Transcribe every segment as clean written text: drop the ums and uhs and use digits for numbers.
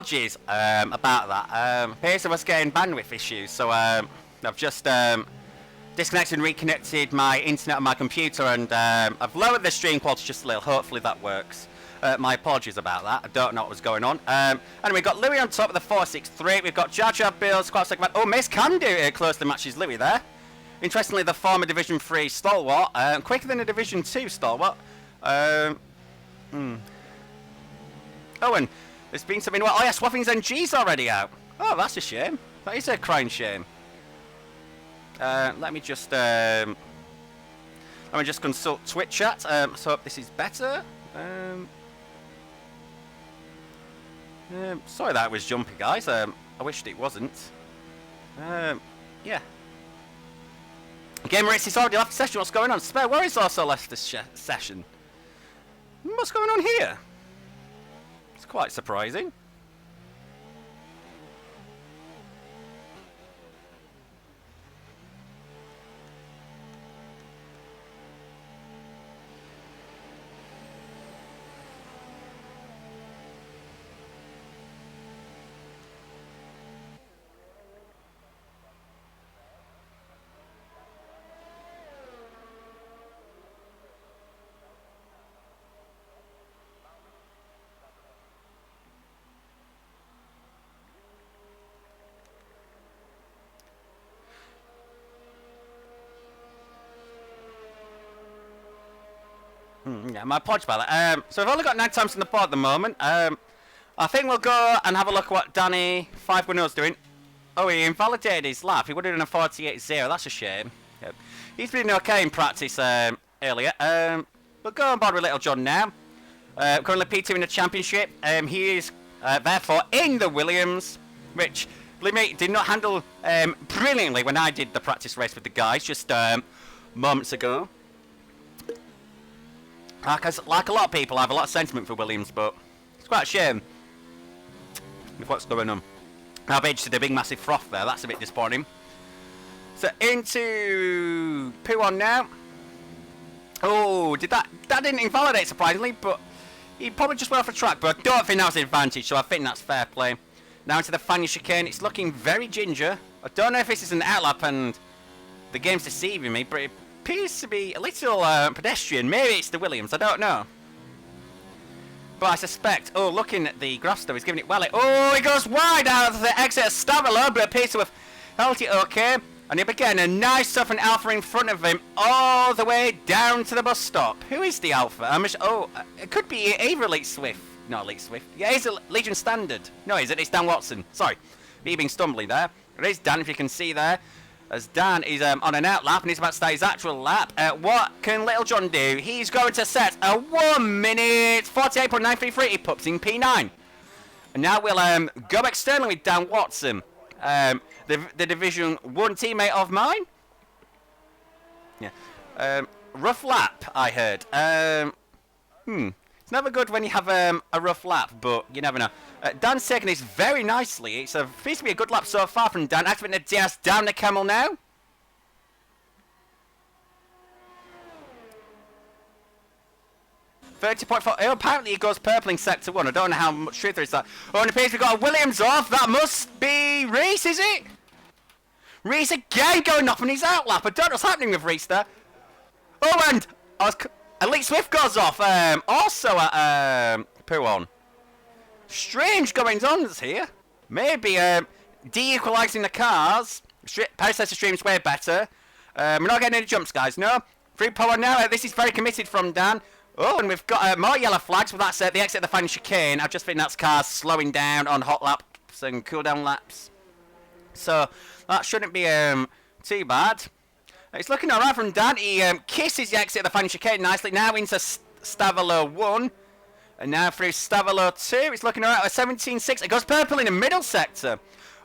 Apologies about that. Appears I was getting bandwidth issues, so I've just disconnected and reconnected my internet on my computer, and I've lowered the stream quality just a little. Hopefully that works. My apologies about that. I don't know what was going on. And we've got Louis on top of the 463. We've got Jar Jar Bills, quite second. Oh, Miss can do it closely matches Louis there. Interestingly, the former Division 3 stalwart, quicker than a Division 2 stalwart. Oh, and there's been something. Well, oh yeah, Swaffing's NG's already out. Oh, that's a shame. That is a crying shame. Let me just consult Twitch chat. So hope this is better. Sorry that was jumpy, guys. I wished it wasn't. Yeah. Gamer Race is already left the session. What's going on? Spare Warriors also left the session. What's going on here? It's quite surprising. Yeah, my apologies about that. So we've only got 9 times on the board at the moment. I think we'll go and have a look at what Danny 510's doing. Oh, he invalidated his lap. He would have done a 48-0. That's a shame. Yep. He's been okay in practice earlier. We'll go on board with Little John now. Currently P2 in the championship. He is therefore in the Williams, which, believe me, did not handle brilliantly when I did the practice race with the guys just moments ago. Like a lot of people, I have a lot of sentiment for Williams, but it's quite a shame with what's going on. I've edged a big massive froth there, that's a bit disappointing. So into P1 now. Oh, that didn't invalidate surprisingly, but he probably just went off the track, but I don't think that was an advantage, so I think that's fair play. Now into the final chicane, it's looking very ginger. I don't know if this is an outlap and the game's deceiving me, but it appears to be a little pedestrian. Maybe it's the Williams, I don't know. But I suspect, oh, looking at the graphs though, he's giving it well. Oh, he goes wide out of the exit of Stavelo, but appears to have held it okay. And he'll be getting a nice tough Alpha in front of him all the way down to the bus stop. Who is the Alpha? It could be either Elite Swift. Not Elite Swift. Yeah, it's a Legion Standard. No, is it? It's Dan Watson. Sorry. Me being stumbling there. It is Dan, if you can see there. As Dan is on an out lap and he's about to start his actual lap. What can Little John do? He's going to set a 1 minute 48.933. He puts in P9. And now we'll go externally with Dan Watson. The Division 1 teammate of mine. Yeah. Rough lap, I heard. It's never good when you have a rough lap, but you never know. Dan's taking this very nicely. It seems to be a good lap so far from Dan. Activating the DS down the camel now. .4. Oh, apparently he goes purple in Sector 1. I don't know how much truth there is that. Oh, and it appears we've got a Williams off. That must be Reese, is it? Reese again going off on his outlap. I don't know what's happening with Reese there. Oh, and Elite Swift goes off. Also at Puon. Strange goings on here. Maybe de-equalising the cars. Power-sensor stream's way better. We're not getting any jumps, guys. No. Free power now. This is very committed from Dan. Oh, and we've got more yellow flags, but that's the exit of the final chicane. I just think that's cars slowing down on hot laps and cool-down laps. So that shouldn't be too bad. It's looking alright from Dan. He kisses the exit of the final chicane nicely. Now into Stavelo 1. And now through Stavelo 2. It's looking alright. 17.6. It goes purple in the middle sector.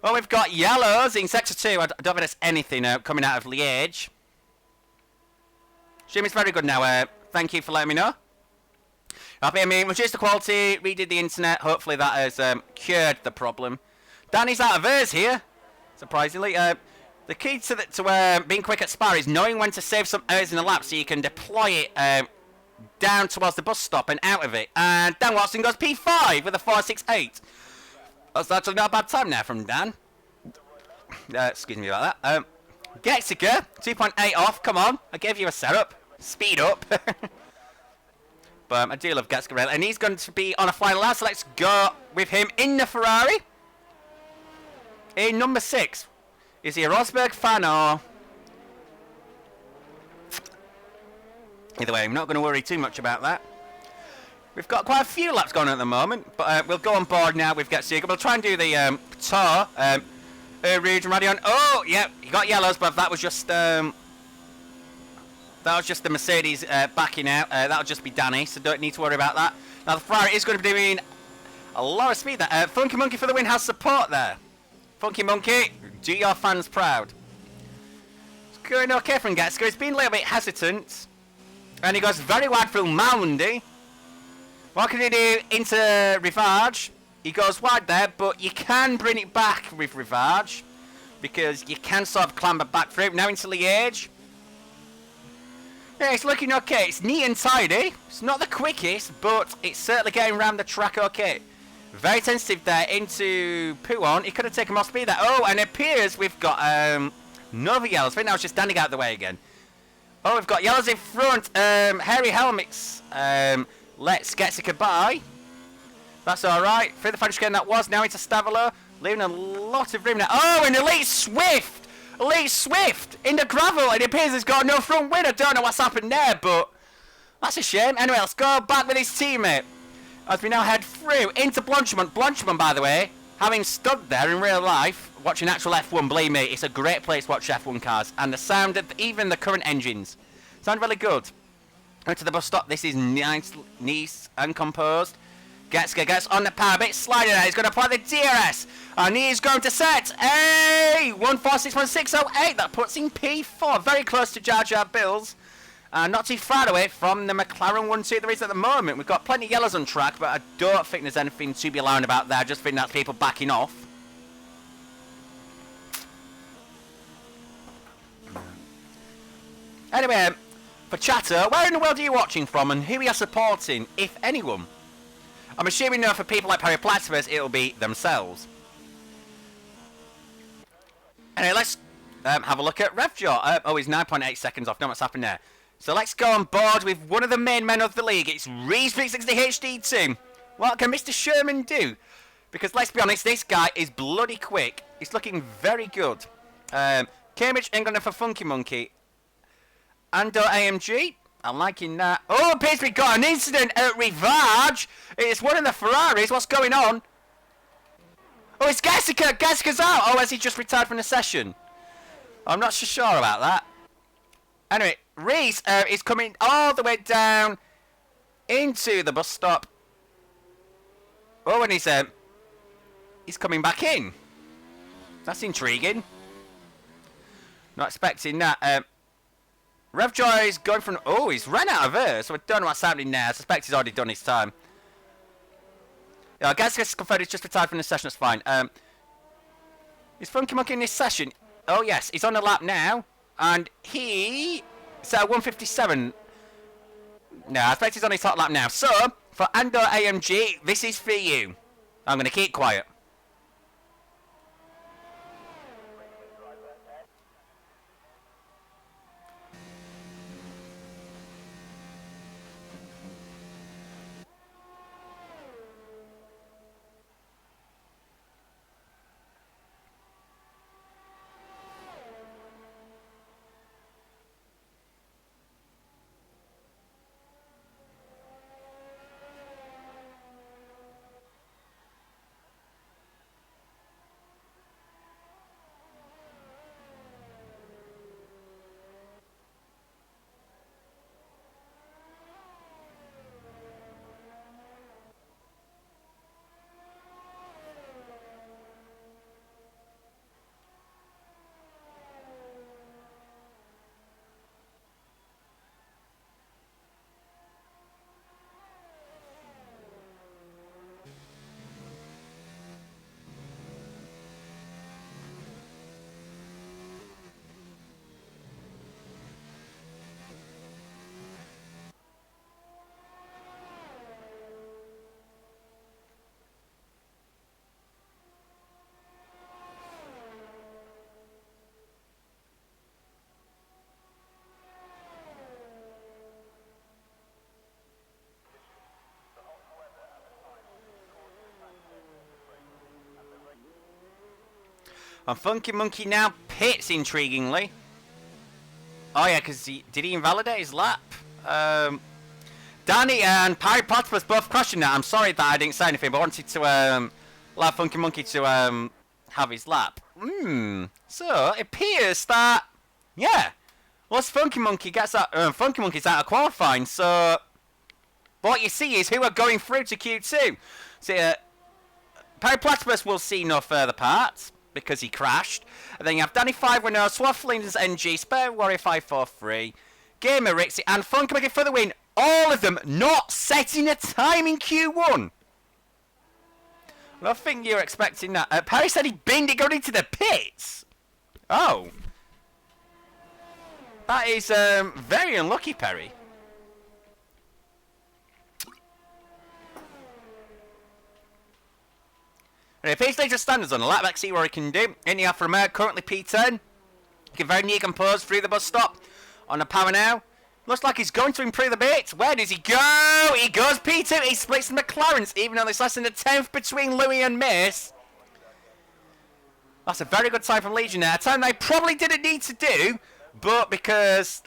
Oh, we've got yellows in sector 2. I don't think there's anything coming out of Liège. Jim is very good now. Thank you for letting me know. I mean, reduced the quality, redid the internet. Hopefully that has cured the problem. Danny's out of hers here, surprisingly. The key to being quick at Spa is knowing when to save some errors in the lap so you can deploy it down towards the bus stop and out of it. And Dan Watson goes P5 with a 4.68. That's actually not a bad time now from Dan. Excuse me about that. Gexica, 2.8 off. Come on, I gave you a setup. Speed up. But I do love Gexica, and he's going to be on a final lap, so let's go with him in the Ferrari. In number 6. Is he a Rosberg fan or... Either way, I'm not going to worry too much about that. We've got quite a few laps going on at the moment, but we'll go on board now with Getsiga. We'll try and do the tour. Rouge and Radion. Oh, yeah, you got yellows, but that was just the Mercedes backing out. That'll just be Danny, so don't need to worry about that. Now the Ferrari is going to be doing a lot of speed there. Funky Monkey for the win has support there. Funky Monkey, do your fans proud. It's going okay from Getsiga. He's been a little bit hesitant. And he goes very wide through Moundy. What can he do into Rivage? He goes wide there, but you can bring it back with Rivage. Because you can sort of clamber back through. Now into Liège. Yeah, it's looking okay. It's neat and tidy. It's not the quickest, but it's certainly getting around the track okay. Very tentative there into Pouon. He could have taken more speed there. Oh, and it appears we've got Nova Yellows. I think now it's just standing out of the way again. Oh, we've got yellows in front. Hairy helmets. Let's get to goodbye. That's alright. Through the French game that was. Now into Stavolo. Leaving a lot of room now. Oh, and Elite Swift. Elite Swift in the gravel. It appears he's got no front wing. I don't know what's happened there, but that's a shame. Anyway, let's go back with his teammate. As we now head through into Blanchimont. Blanchimont, by the way, having stood there in real life, watching actual F1, believe me, it's a great place to watch F1 cars. And the sound of even the current engines sound really good. Going to the bus stop. This is nice and composed. Gets on the power bit, sliding out. He's going to apply the DRS. And he's going to set a 146.608. That puts in P4. Very close to Jar Jar Bills. Not too far away from the McLaren 1-2 there is at the moment. We've got plenty of yellows on track, but I don't think there's anything to be alarmed about there. I just think that's people backing off. Anyway, for chatter, where in the world are you watching from and who are you supporting, if anyone? I'm assuming now for people like Perry Platypus, it'll be themselves. Anyway, let's have a look at Revjaw. Oh, he's 9.8 seconds off. Know what's happened there. So let's go on board with one of the main men of the league. It's Reese 360 HD2. What can Mr. Sherman do? Because let's be honest, this guy is bloody quick. He's looking very good. Cambridge, England for Funky Monkey. Ando AMG. I'm liking that. Oh, it appears we got an incident at Rivage. It's one of the Ferraris. What's going on? Oh, it's Gessica. Gessica's out. Oh, has he just retired from the session? I'm not so sure about that. Anyway, Reese is coming all the way down into the bus stop. Oh, and he's coming back in. That's intriguing. Not expecting that. Revjoy is going from... Oh, he's ran out of air, so I don't know what's happening now. I suspect he's already done his time. Yeah, I guess it's confirmed he's just retired from the session. That's fine. Is Funky Monkey in this session? Oh, yes. He's on the lap now. And he... It's at 157. No, I expect he's on his top lap now. So, for Andor AMG, this is for you. I'm going to keep quiet. And Funky Monkey now pits, intriguingly. Oh yeah, because did he invalidate his lap? Danny and Parry Platypus both crashing now. I'm sorry that I didn't say anything, but I wanted to allow Funky Monkey to have his lap. So it appears that, yeah, once Funky Monkey gets out, Funky Monkey's out of qualifying. So what you see is who are going through to Q2. So Parry Platypus will see no further parts because he crashed. And then you have Danny 510, Swafflings NG, Spare Warrior 543, Gamer Rixie, and Funky Monkey for the win. All of them not setting a time in Q1. I don't think you're expecting that. Perry said he binned it going into the pits. Oh. That is very unlucky, Perry. And if he's later standards on a lap, let's see what he can do. In the Alfa Romeo, currently P10. He can very neat compose through the bus stop on a power now. Looks like he's going to improve the bit. Where does he go? He goes P2. He splits the McLarens, even though there's less than a tenth between Louis and Mace. That's a very good time from Legionnaire. A time they probably didn't need to do, but because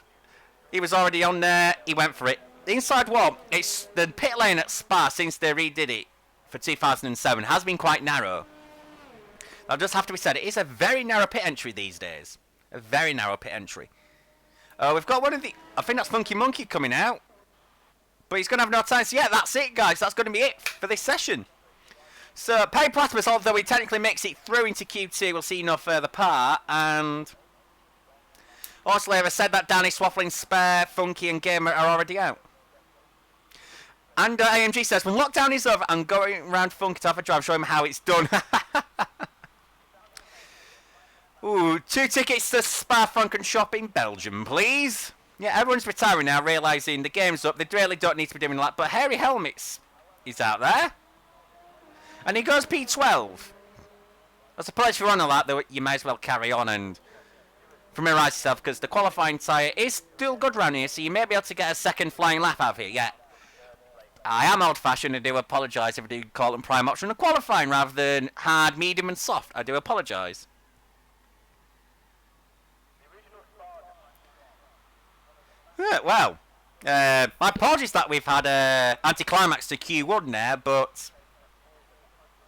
he was already on there, he went for it. The inside wall, it's the pit lane at Spa since they redid it for 2007 has been quite narrow. That'll just have to be said. It is a very narrow pit entry these days. A very narrow pit entry. We've got one of the... I think that's Funky Monkey coming out. But he's going to have no time. So yeah, that's it, guys. That's going to be it for this session. So, Perry Platypus, although he technically makes it through into Q2, we'll see no further part. And... also, I said that Danny, Swaffling, Spare, Funky and Gamer are already out. And AMG says, when lockdown is over, I'm going around Funky to have a drive, show him how it's done. Ooh, 2 tickets to Spa Franken Shop in Belgium, please. Yeah, everyone's retiring now, realising the game's up. They really don't need to be doing that. But Hairy Helmets is out there. And he goes P12. I suppose if you're on all that, you may as well carry on and familiarise yourself, because the qualifying tyre is still good round here, so you may be able to get a second flying lap out of here. Yeah. I am old-fashioned and do apologise if I do call them prime option and qualifying rather than hard, medium and soft. I do apologise. Yeah, well, my apologies that we've had anticlimax to Q1 there, but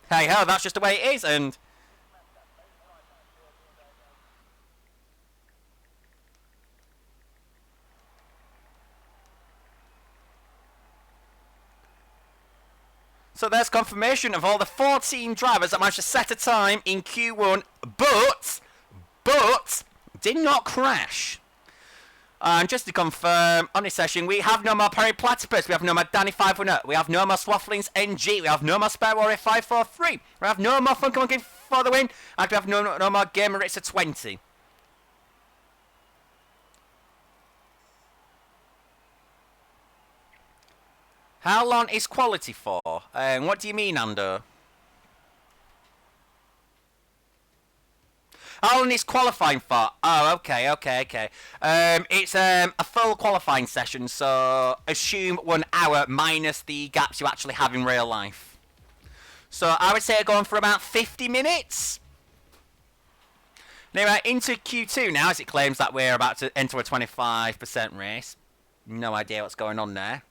hey-ho, that's just the way it is, and... so there's confirmation of all the 14 drivers that managed to set a time in Q1, but did not crash. And just to confirm, on this session, we have no more Perry Platypus, we have no more Danny 510, we have no more Swafflings NG, we have no more Spare Warrior 543, we have no more Funky Monkey for the win, and we have no more Gamer Ritzer 20. How long is quality for? What do you mean, Ando? How long is qualifying for? Oh, okay. It's a full qualifying session, so assume 1 hour minus the gaps you actually have in real life. So I would say it's going for about 50 minutes. Anyway, into Q2 now, as it claims that we're about to enter a 25% race. No idea what's going on there.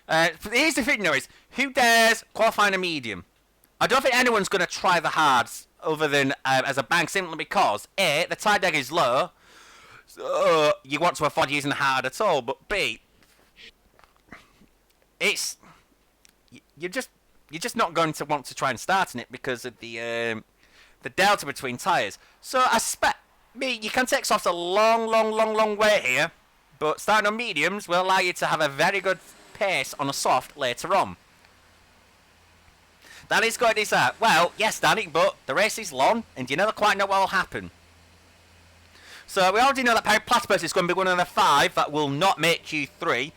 Here's the thing, though, is who dares qualify in a medium? I don't think anyone's going to try the hards other than as a bank, simply because A, the tie deck is low, so you want to avoid using the hard at all, but B, it's you're just not going to want to try and start in it because of the delta between tyres. So I suspect you can take softs a long way here, but starting on mediums will allow you to have a very good pace on a soft later on. Danny's got this out. Well, yes, Danny, but the race is long, and you never quite know what will happen. So we already know that Perry Platypus is going to be one of the 5 that will not make Q3.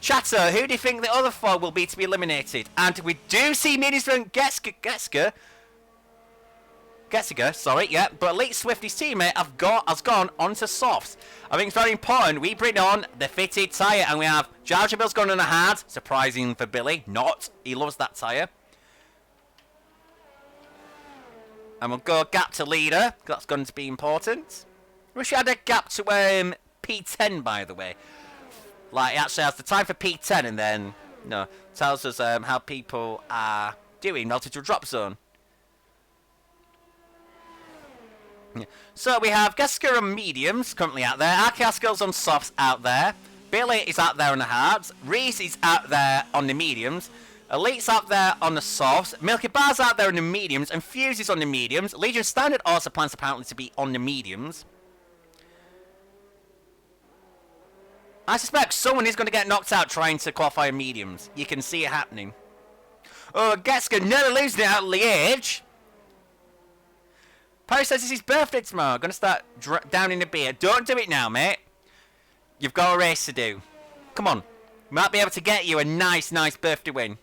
Chatter, who do you think the other 4 will be to be eliminated? And we do see Minisman Getziger, sorry, yeah, but Elite Swifty's teammate has gone onto softs. I think it's very important we bring on the fitted tyre, and we have Jar Jar Bill's gone on a hard, surprising for Billy, not, he loves that tyre. And we'll go gap to leader. That's going to be important. Wish we had a gap to P10, by the way. Like, it actually has the time for P10 and then, no, tells us how people are doing relative to a drop zone. Yeah. So we have Gesker on mediums currently out there. RKR Skills on softs out there. Billy is out there on the hards. Reese is out there on the mediums. Elite's out there on the softs. Milky Bar's out there on the mediums. And Fuse is on the mediums. Legion Standard also plans apparently to be on the mediums. I suspect someone is going to get knocked out trying to qualify in mediums. You can see it happening. Oh, Getska nearly losing it at Liège. Perry says it's his birthday tomorrow. Going to start downing a beer. Don't do it now, mate. You've got a race to do. Come on. Might be able to get you a nice birthday win.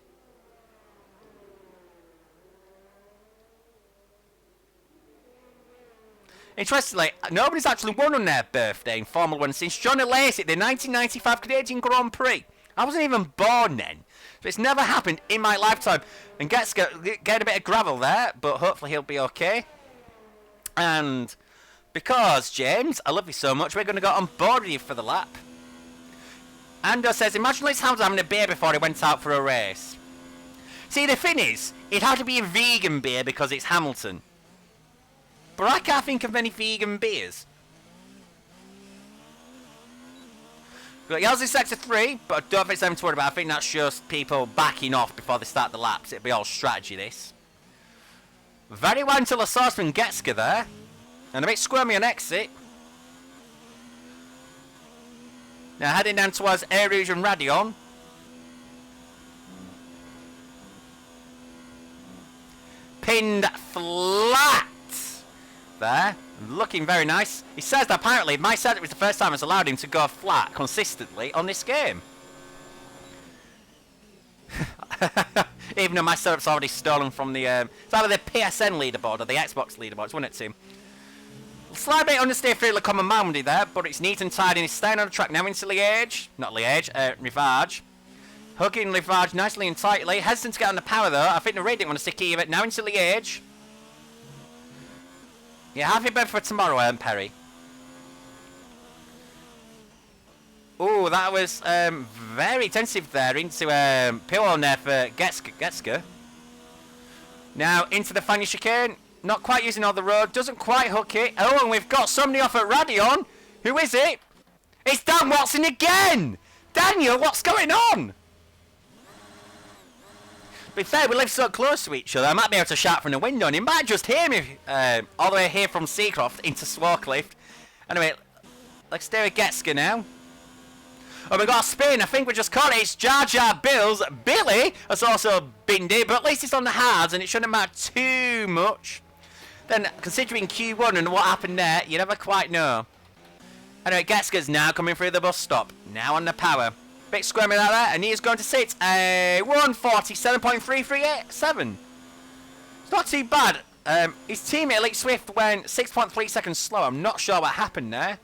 Interestingly, nobody's actually won on their birthday in Formula 1 since Johnny Lacey at the 1995 Canadian Grand Prix. I wasn't even born then. So it's never happened in my lifetime. And get a bit of gravel there, but hopefully he'll be okay. And because, James, I love you so much, we're going to go on board with you for the lap. Ando says, imagine Lewis Hamilton having a beer before he went out for a race. See, the thing is, it had to be a vegan beer because it's Hamilton. But I can't think of many vegan beers. We've got Yells in Sector 3, but I don't think it's anything to worry about. I think that's just people backing off before they start the laps. It'll be all strategy, this. Very well until the Swordsman Getska there. And a bit squirmy on exit. Now heading down towards Air Rouge and Radion. Pinned flat. There, looking very nice. He says that apparently my setup was the first time it's allowed him to go flat consistently on this game. Even though my setup's already stolen from the it's either the PSN leaderboard or the Xbox leaderboard, wasn't it, Tim? Slight bit understeer through Le Common Moundy there, but it's neat and tidy and he's staying on the track now into Liège. Not Liège, Rivage. Hugging Rivage nicely and tightly. Hesitant to get on the power though. I think the raid didn't want to stick either. Now into Liège. Yeah, happy birthday for tomorrow, Perry. Oh, that was very intensive there into Pilon there for Getska. Now into the final chicane. Not quite using all the road. Doesn't quite hook it. Oh, and we've got somebody off at Radion. Who is it? It's Dan Watson again! Daniel, what's going on? To be fair, we live so close to each other, I might be able to shout from the window, and he might just hear me all the way here from Seacroft into Swarcliffe. Anyway, let's do a Getska now. Oh, we got a spin. I think we just caught it. It's Jar Jar Bills. Billy has also binned it, but at least it's on the hards, and it shouldn't matter too much. Then, considering Q1 and what happened there, you never quite know. Anyway, Getska's now coming through the bus stop. Now on the power. Bit squirmy like that, and he is going to sit a 147.337. It's not too bad. His teammate Elite Swift went 6.3 seconds slow. I'm not sure what happened there.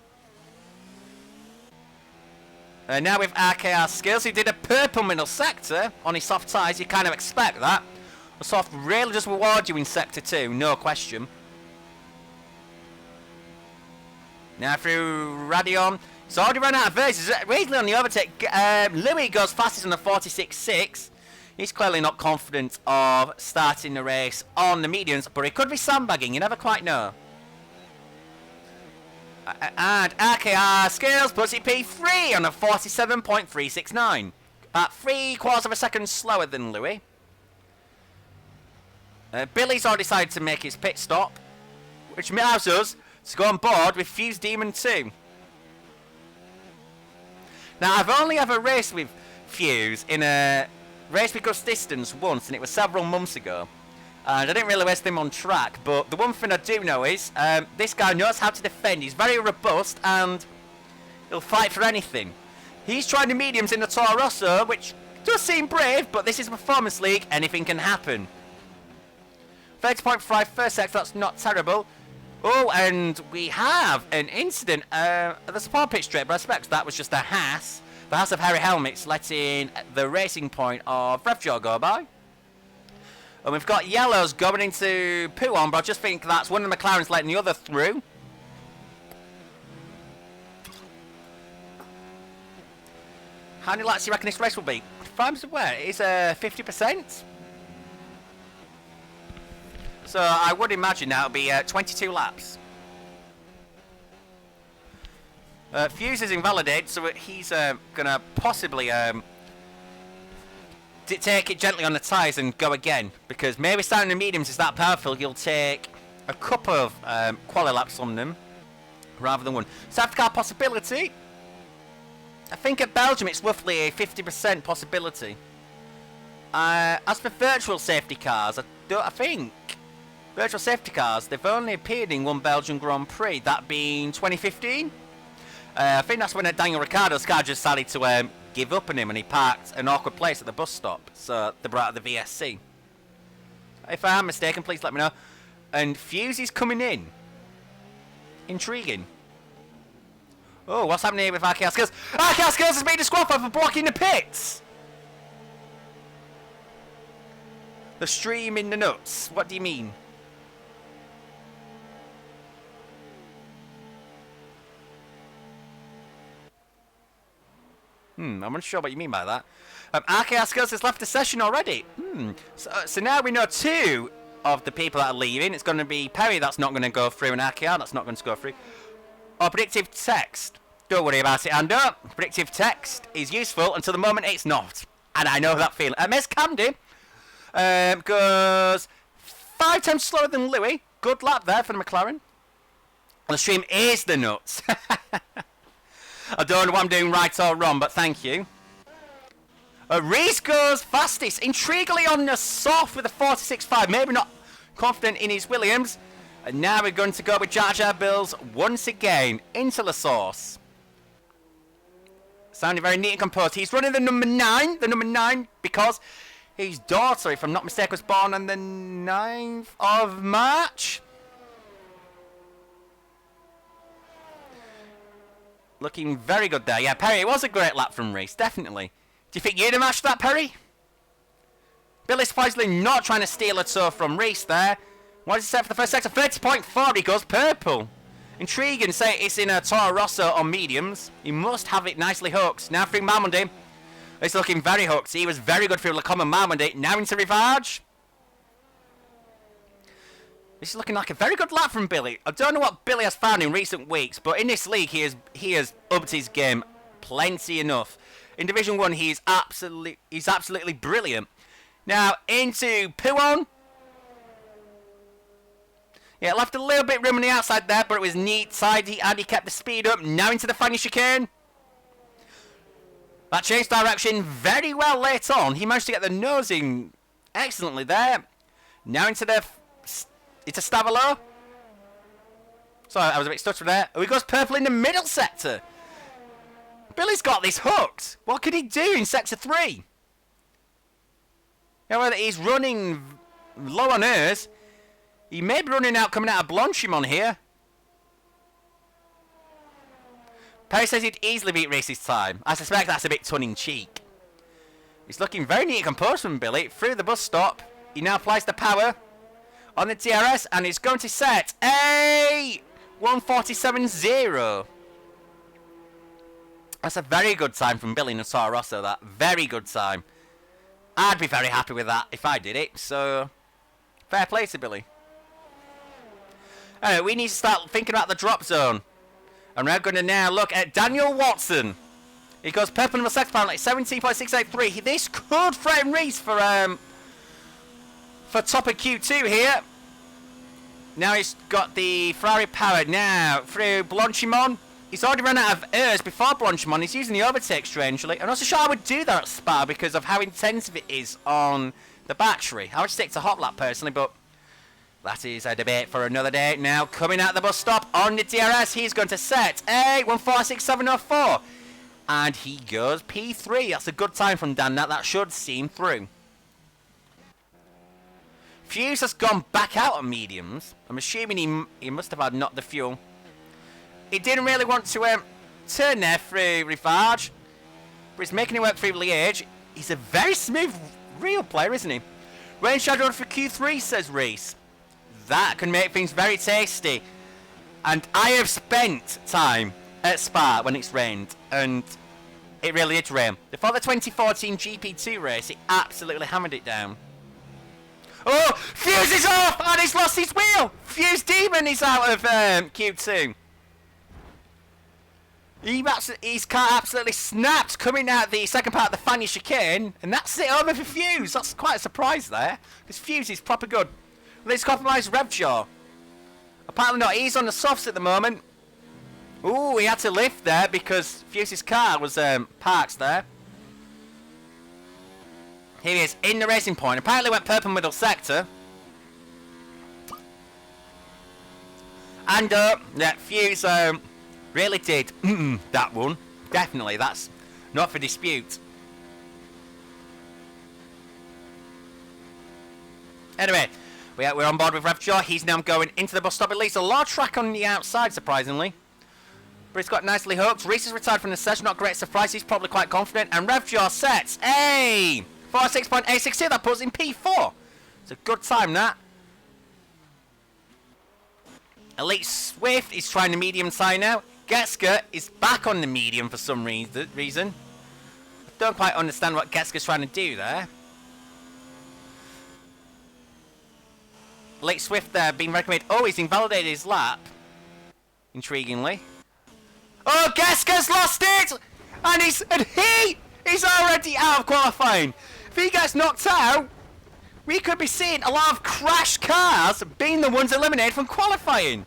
Now with RKR Skills, he did a purple middle sector on his soft tyres. You kind of expect that. The soft really does reward you in Sector 2, no question. Now through Radion. He's already run out of verses. Reasonably on the overtake. Louis goes fastest on the 46.6. He's clearly not confident of starting the race on the mediums, but he could be sandbagging, you never quite know. And RKR Skills puts it P3 on a 47.369. About 3/4 of a second slower than Louis. Billy's already decided to make his pit stop, which allows us to go on board with Fuse Demon 2. Now, I've only ever raced with Fuse in a race with Gus Distance once, and it was several months ago. And I didn't really race him on track, but the one thing I do know is this guy knows how to defend. He's very robust, and he'll fight for anything. He's trying the mediums in the Toro Rosso, which does seem brave, but this is a performance league. Anything can happen. 30.5 first sector, that's not terrible. Oh, and we have an incident at the support pit straight, but I suspect that was just a Haas. The Haas of Harry Helmets letting the racing point of Revjaw go by. And we've got yellows going into Puon, but I just think that's one of the McLarens letting the other through. How many laps do you reckon this race will be? If I'm aware, it's 50%. So I would imagine that it'll be 22 laps. Fuse is invalidated, so he's going to possibly take it gently on the tyres and go again. Because maybe starting the mediums is that powerful, you'll take a couple of quali laps on them rather than one. Safety car possibility. I think at Belgium it's roughly a 50% possibility. As for virtual safety cars, I think virtual safety cars, they've only appeared in one Belgian Grand Prix, that being 2015. I think that's when Daniel Ricciardo's car just decided to give up on him and he parked an awkward place at the bus stop. So they brought out the VSC. If I am mistaken, please let me know. And Fuse is coming in. Intriguing. Oh, what's happening here with RKR Skills? RKR Skills has been disqualified for blocking the pits! The stream in the nuts. What do you mean? I'm unsure what you mean by that. RKR Skills has left the session already. So now we know 2 of the people that are leaving. It's going to be Perry that's not going to go through and RKR that's not going to go through. Or predictive text. Don't worry about it, Ando. Predictive text is useful until the moment it's not. And I know that feeling. Miss Candy goes 5 times slower than Louis. Good lap there for the McLaren. And the stream is the nuts. I don't know what I'm doing right or wrong, but thank you. Reese goes fastest. Intriguingly on the soft with a 46.5. Maybe not confident in his Williams. And now we're going to go with Jar Jar Bills once again into the source. Sounding very neat and composed. He's running the number 9. The number 9 because his daughter, if I'm not mistaken, was born on the 9th of March. Looking very good there. Yeah, Perry, it was a great lap from Reese, definitely. Do you think you'd have matched that, Perry? Billy supposedly not trying to steal a tour from Reese there. What does he say for the first sector? 30.4, he goes purple. Intriguing, say it's in a Toro Rosso on mediums. He must have it nicely hooked. Now through Malmondy. It's looking very hooked. He was very good through Lacombe and Malmondy. Now into Rivage. This is looking like a very good lap from Billy. I don't know what Billy has found in recent weeks, but in this league he has upped his game plenty enough. In Division 1 he's absolutely brilliant. Now into Puon. Yeah, left a little bit room on the outside there, but it was neat, tidy, and he kept the speed up. Now into the final chicane. That changed direction very well late on. He managed to get the nose in excellently there. Now into the... It's a Stavalo. Sorry, I was a bit stuttered there. Oh, he goes purple in the middle sector. Billy's got this hooked. What could he do in sector 3? You know, he's running low on airs. He may be running out, coming out of Blanchimon here. Perry says he'd easily beat Reese's time. I suspect that's a bit tongue-in-cheek. He's looking very neat and composed from Billy. Through the bus stop. He now applies the power on the DRS and he's going to set a 1:47.0. That's a very good time from Billy and Toro Rosso, that. Very good time. I'd be very happy with that if I did it, so fair play to Billy. Anyway, we need to start thinking about the drop zone. And we're going to now look at Daniel Watson. He goes purple number 6 apparently, 17.683. This could threaten Reese for top of Q2 here. Now he's got the Ferrari power now through Blanchimon. He's already run out of airs before Blanchimon. He's using the overtake strangely. I'm not so sure I would do that at Spa because of how intensive it is on the battery. I would stick to hot lap personally, but that is a debate for another day. Now coming out the bus stop on the DRS, he's going to set a 1:46.704. And he goes P3. That's a good time from Dan. That should seem through. Fuse has gone back out on mediums. I'm assuming he must have had not the fuel. He didn't really want to turn there through Rivage, but he's making it work through Liège. He's a very smooth real player, isn't he? Rain shadow for Q3, says Reese. That can make things very tasty. And I have spent time at Spa when it's rained, and it really did rain. Before the 2014 GP2 race, it absolutely hammered it down. Oh, Fuse is off, and he's lost his wheel. Fuse Demon is out of Q2. His car absolutely snapped coming out the second part of the Fania chicane, and that's it over for Fuse. That's quite a surprise there, because Fuse is proper good. Let's compromise Revjaw. Apparently not, he's on the softs at the moment. Ooh, he had to lift there because Fuse's car was parked there. Here he is in the racing point. Apparently went purple middle sector. And yeah, Fuse really did that one. Definitely, that's not for dispute. Anyway, we're on board with Revjaw. He's now going into the bus stop. It leaves a large track on the outside, surprisingly. But he's got nicely hooked. Reese is retired from the session. Not a great surprise. He's probably quite confident. And Revjaw sets a 46.862. That puts in P4. It's a good time, that. Elite Swift is trying the medium side now. Getska is back on the medium for some reason. I don't quite understand what Getska's trying to do there. Elite Swift there being recommended. Oh, he's invalidated his lap. Intriguingly. Oh, Getska's lost it! And he's already out of qualifying. If he gets knocked out, we could be seeing a lot of crashed cars being the ones eliminated from qualifying.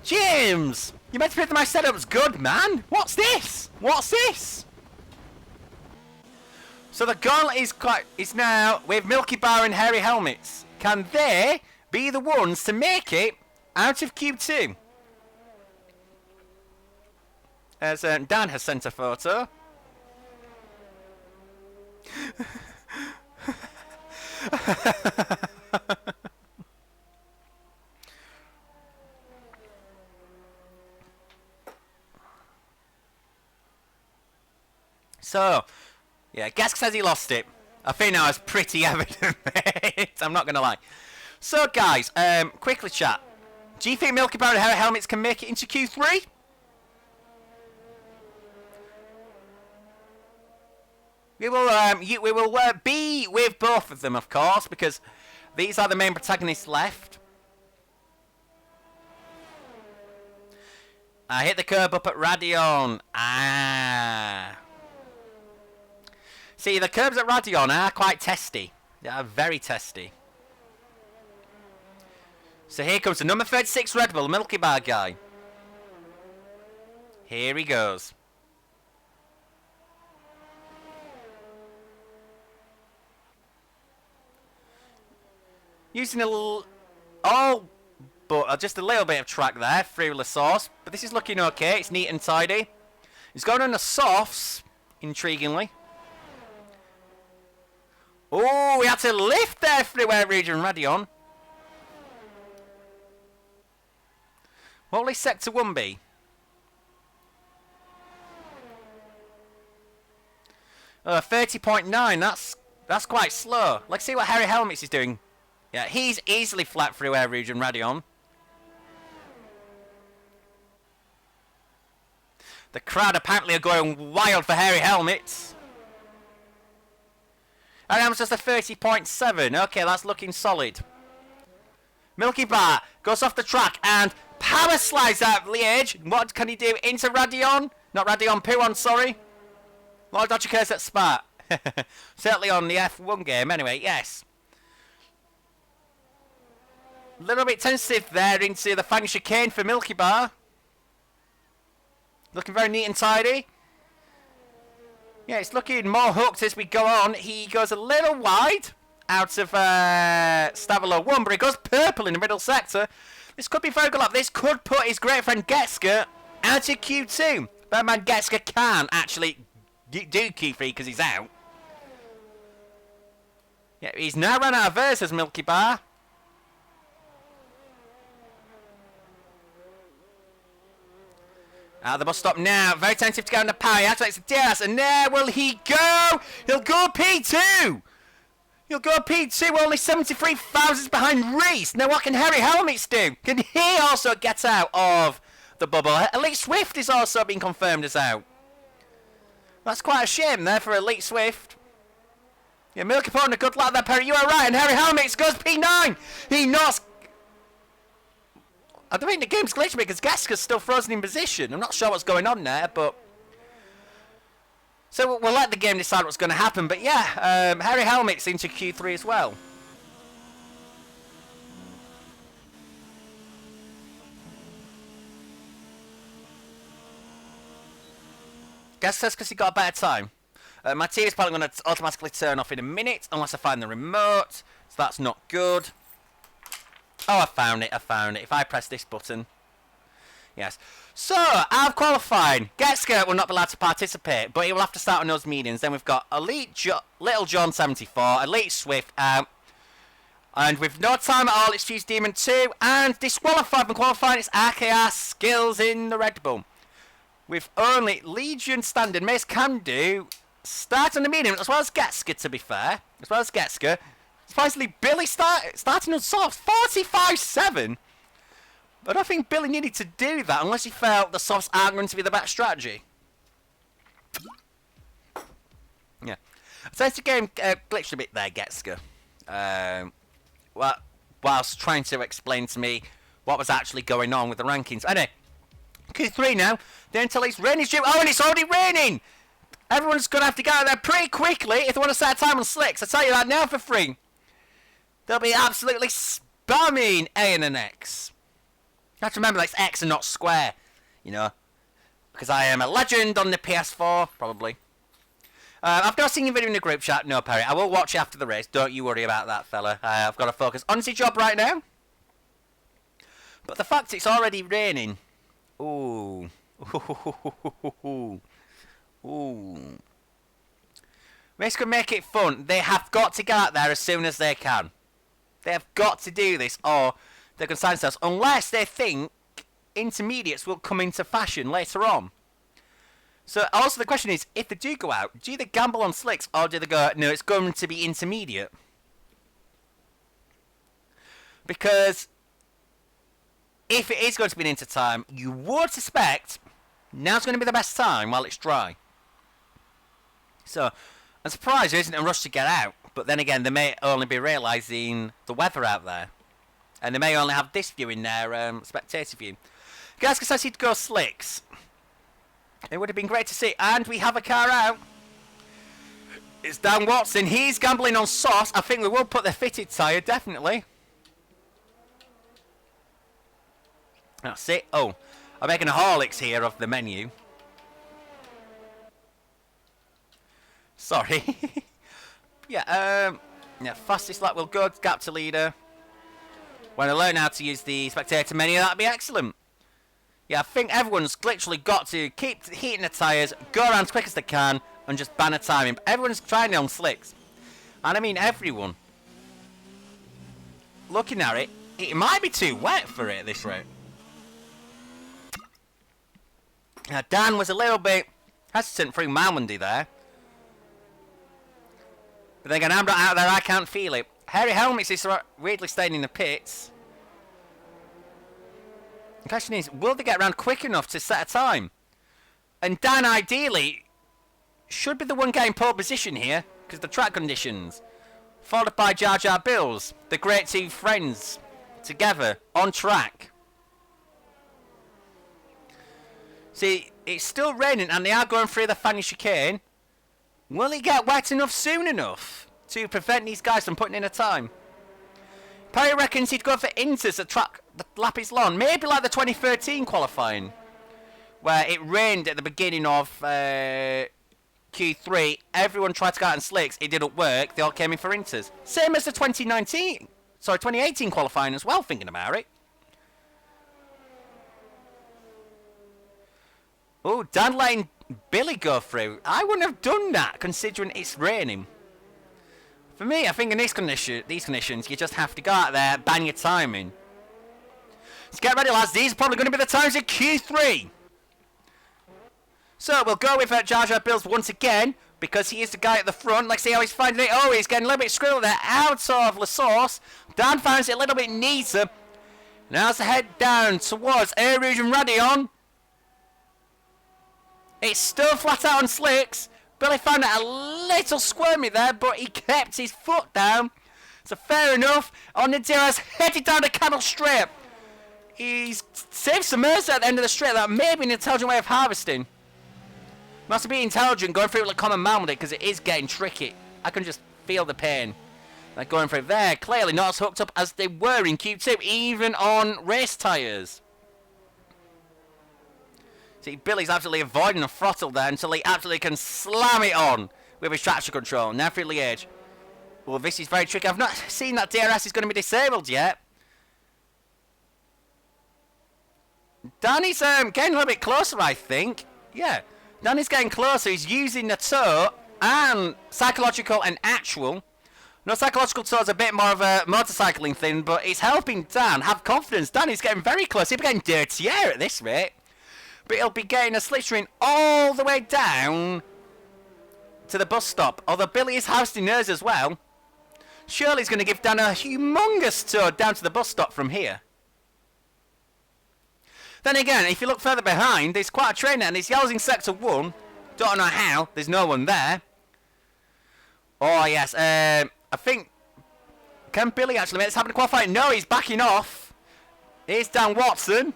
James, you meant to think that my setup's good, man. What's this? What's this? So the gauntlet is now with Milky Bar and Hairy Helmets. Can they be the ones to make it out of Q2? As Dan has sent a photo. So, yeah, Gask says he lost it. I think that was pretty evident, mate. I'm not going to lie. So, guys, quickly chat. Do you think Milky Bar and Hairy Helmets can make it into Q3? We will be with both of them, of course, because these are the main protagonists left. I hit the curb up at Radion. See, the curbs at Radion are quite testy. They are very testy. So here comes the number 36 Red Bull, Milky Bar guy. Here he goes. Using a little... Oh, but just a little bit of track there through La Source. But this is looking okay. It's neat and tidy. He's going on the softs, intriguingly. Oh, we had to lift there Freeway Region Radion. What will he set to 1B? Oh, 30.9. That's quite slow. Let's see what Hairy Helmets is doing. Yeah, he's easily flat Freeway Region Radion. The crowd apparently are going wild for Hairy Helmets. And that was just a 30.7. Okay, that's looking solid. Milky Bar goes off the track and power slides out of Liège. What can he do into Radion? Not Radion Pouon, sorry. A lot of dodgy curves at Spa. Certainly on the F1 game, anyway, yes. A little bit tentative there into the Fang chicane for Milky Bar. Looking very neat and tidy. Yeah, it's looking more hooked as we go on. He goes a little wide out of Stavilo 1, but he goes purple in the middle sector. This could be very good luck. This could put his great friend Getska out of Q2. But man, Getska can actually do Q3 because he's out. Yeah, he's now run out of verses, Milky Bar. Out of the bus stop now. Very tentative to go on the power. He activates the DS. And there will he go. He'll go P2. You'll go P2, only 73 thousandths behind Reese. Now what can Harry Helmets do? Can he also get out of the bubble? Elite Swift is also being confirmed as out. That's quite a shame there for Elite Swift. Yeah, Milky Pond, a good lap there, Perry. You are right. And Harry Helmets goes P9. He knocks... I don't think the game's glitched because Gaska's still frozen in position. I'm not sure what's going on there, but... So we'll let the game decide what's going to happen. But yeah, Harry Helmets into Q3 as well. Guess that's because he got a better time. My TV is probably going to automatically turn off in a minute unless I find the remote. So that's not good. Oh, I found it. If I press this button. Yes. So, out of qualifying, Getska will not be allowed to participate, but he will have to start on those meetings. Then we've got Little John 74, Elite Swift out. And with no time at all, it's Fuse Demon 2. And disqualified from qualifying, it's RKR Skills in the Red Bull. With only Legion Standard, Mace can do. Start on the medium, as well as Getska, to be fair. As well as Getska. Surprisingly, Billy starting on soft, 45-7. I don't think Billy needed to do that unless he felt the softs aren't going to be the best strategy. Yeah. So the game glitched a bit there, Getska. Whilst trying to explain to me what was actually going on with the rankings. Anyway, Q3 now. Then until it's raining. Oh, and it's already raining! Everyone's going to have to get out there pretty quickly if they want to set a time on slicks. I tell you that now for free. They'll be absolutely spamming A and an X. You have to remember that it's X and not square. You know. Because I am a legend on the PS4, probably. I've not seen your video in the group chat. No, Perry. I will watch it after the race. Don't you worry about that, fella. I've got to focus on the job right now. But the fact it's already raining. Ooh. Ooh. Race could make it fun. They have got to get out there as soon as they can. They have got to do this, or they're going to sign themselves. Unless they think intermediates will come into fashion later on. So, also the question is, if they do go out, do they gamble on slicks, or do they go, no, it's going to be intermediate? Because if it is going to be an inter time, you would suspect now's going to be the best time while it's dry. So, I'm surprised there isn't a rush to get out. But then again, they may only be realising the weather out there. And they may only have this view in their spectator view. Guys, says he'd go slicks. It would have been great to see. And we have a car out. It's Dan Watson. He's gambling on sauce. I think we will put the fitted tyre, definitely. That's it. Oh, I'm making a Horlicks here of the menu. Sorry. Yeah, fastest lap will go. Gap to leader. When I learn how to use the spectator menu, that'd be excellent. Yeah, I think everyone's literally got to keep heating the tyres, go around as quick as they can, and just ban a timing. But everyone's trying it on slicks. And I mean everyone. Looking at it, it might be too wet for it at this rate. Now, Dan was a little bit hesitant through Malmondy there. But then again, I'm not out there, I can't feel it. Harry Helmets is weirdly staying in the pits. The question is, will they get around quick enough to set a time? And Dan, ideally, should be the one getting pole position here, because of the track conditions. Followed by Jar Jar Bills, the great two friends, together, on track. See, it's still raining, and they are going through the Fanny chicane. Will it get wet enough soon enough to prevent these guys from putting in a time? Perry reckons he'd go for Inters at track the lap is long. Maybe like the 2013 qualifying, where it rained at the beginning of Q3. Everyone tried to go out in slicks. It didn't work. They all came in for Inters. Same as the 2018 qualifying as well, thinking about it. Oh, Dan letting Billy go through. I wouldn't have done that, considering it's raining. For me, I think in these conditions, you just have to go out there, bang your timing. So get ready, lads. These are probably going to be the times in Q3. So we'll go with Jar Jar Bills once again. because he is the guy at the front. Let's see how he's finding it. Oh, he's getting a little bit squirrely there out of La Source. Dan finds it a little bit neater. Now to head down towards Air Rouge and Radion. It's still flat out on slicks. Billy found it a little squirmy there, but he kept his foot down. So fair enough. On the DRS, headed down the Camel Straight. He's saved some mercy at the end of the straight. That may be an intelligent way of harvesting. Must be intelligent going through it like common man with it, because it is getting tricky. I can just feel the pain. Like going through there. Clearly not as hooked up as they were in Q2, even on race tyres. See, Billy's absolutely avoiding the throttle there until he absolutely can slam it on with his traction control. Now through Liège. Well, this is very tricky. I've not seen that DRS is going to be disabled yet. Danny's getting a little bit closer, I think. Yeah, Danny's getting closer. He's using the toe and psychological and actual. No, psychological toe is a bit more of a motorcycling thing, but it's helping Dan have confidence. Danny's getting very close. He'll be getting dirtier at this rate. But he'll be getting a slipstream all the way down to the bus stop. Although Billy is housing hers as well. Surely he's going to give Dan a humongous tour down to the bus stop from here. Then again, if you look further behind, there's quite a train there, and it's yellows in Sector 1. Don't know how. There's no one there. Oh, yes. I think... Can Billy actually make this happen to qualify? No, he's backing off. Here's Dan Watson.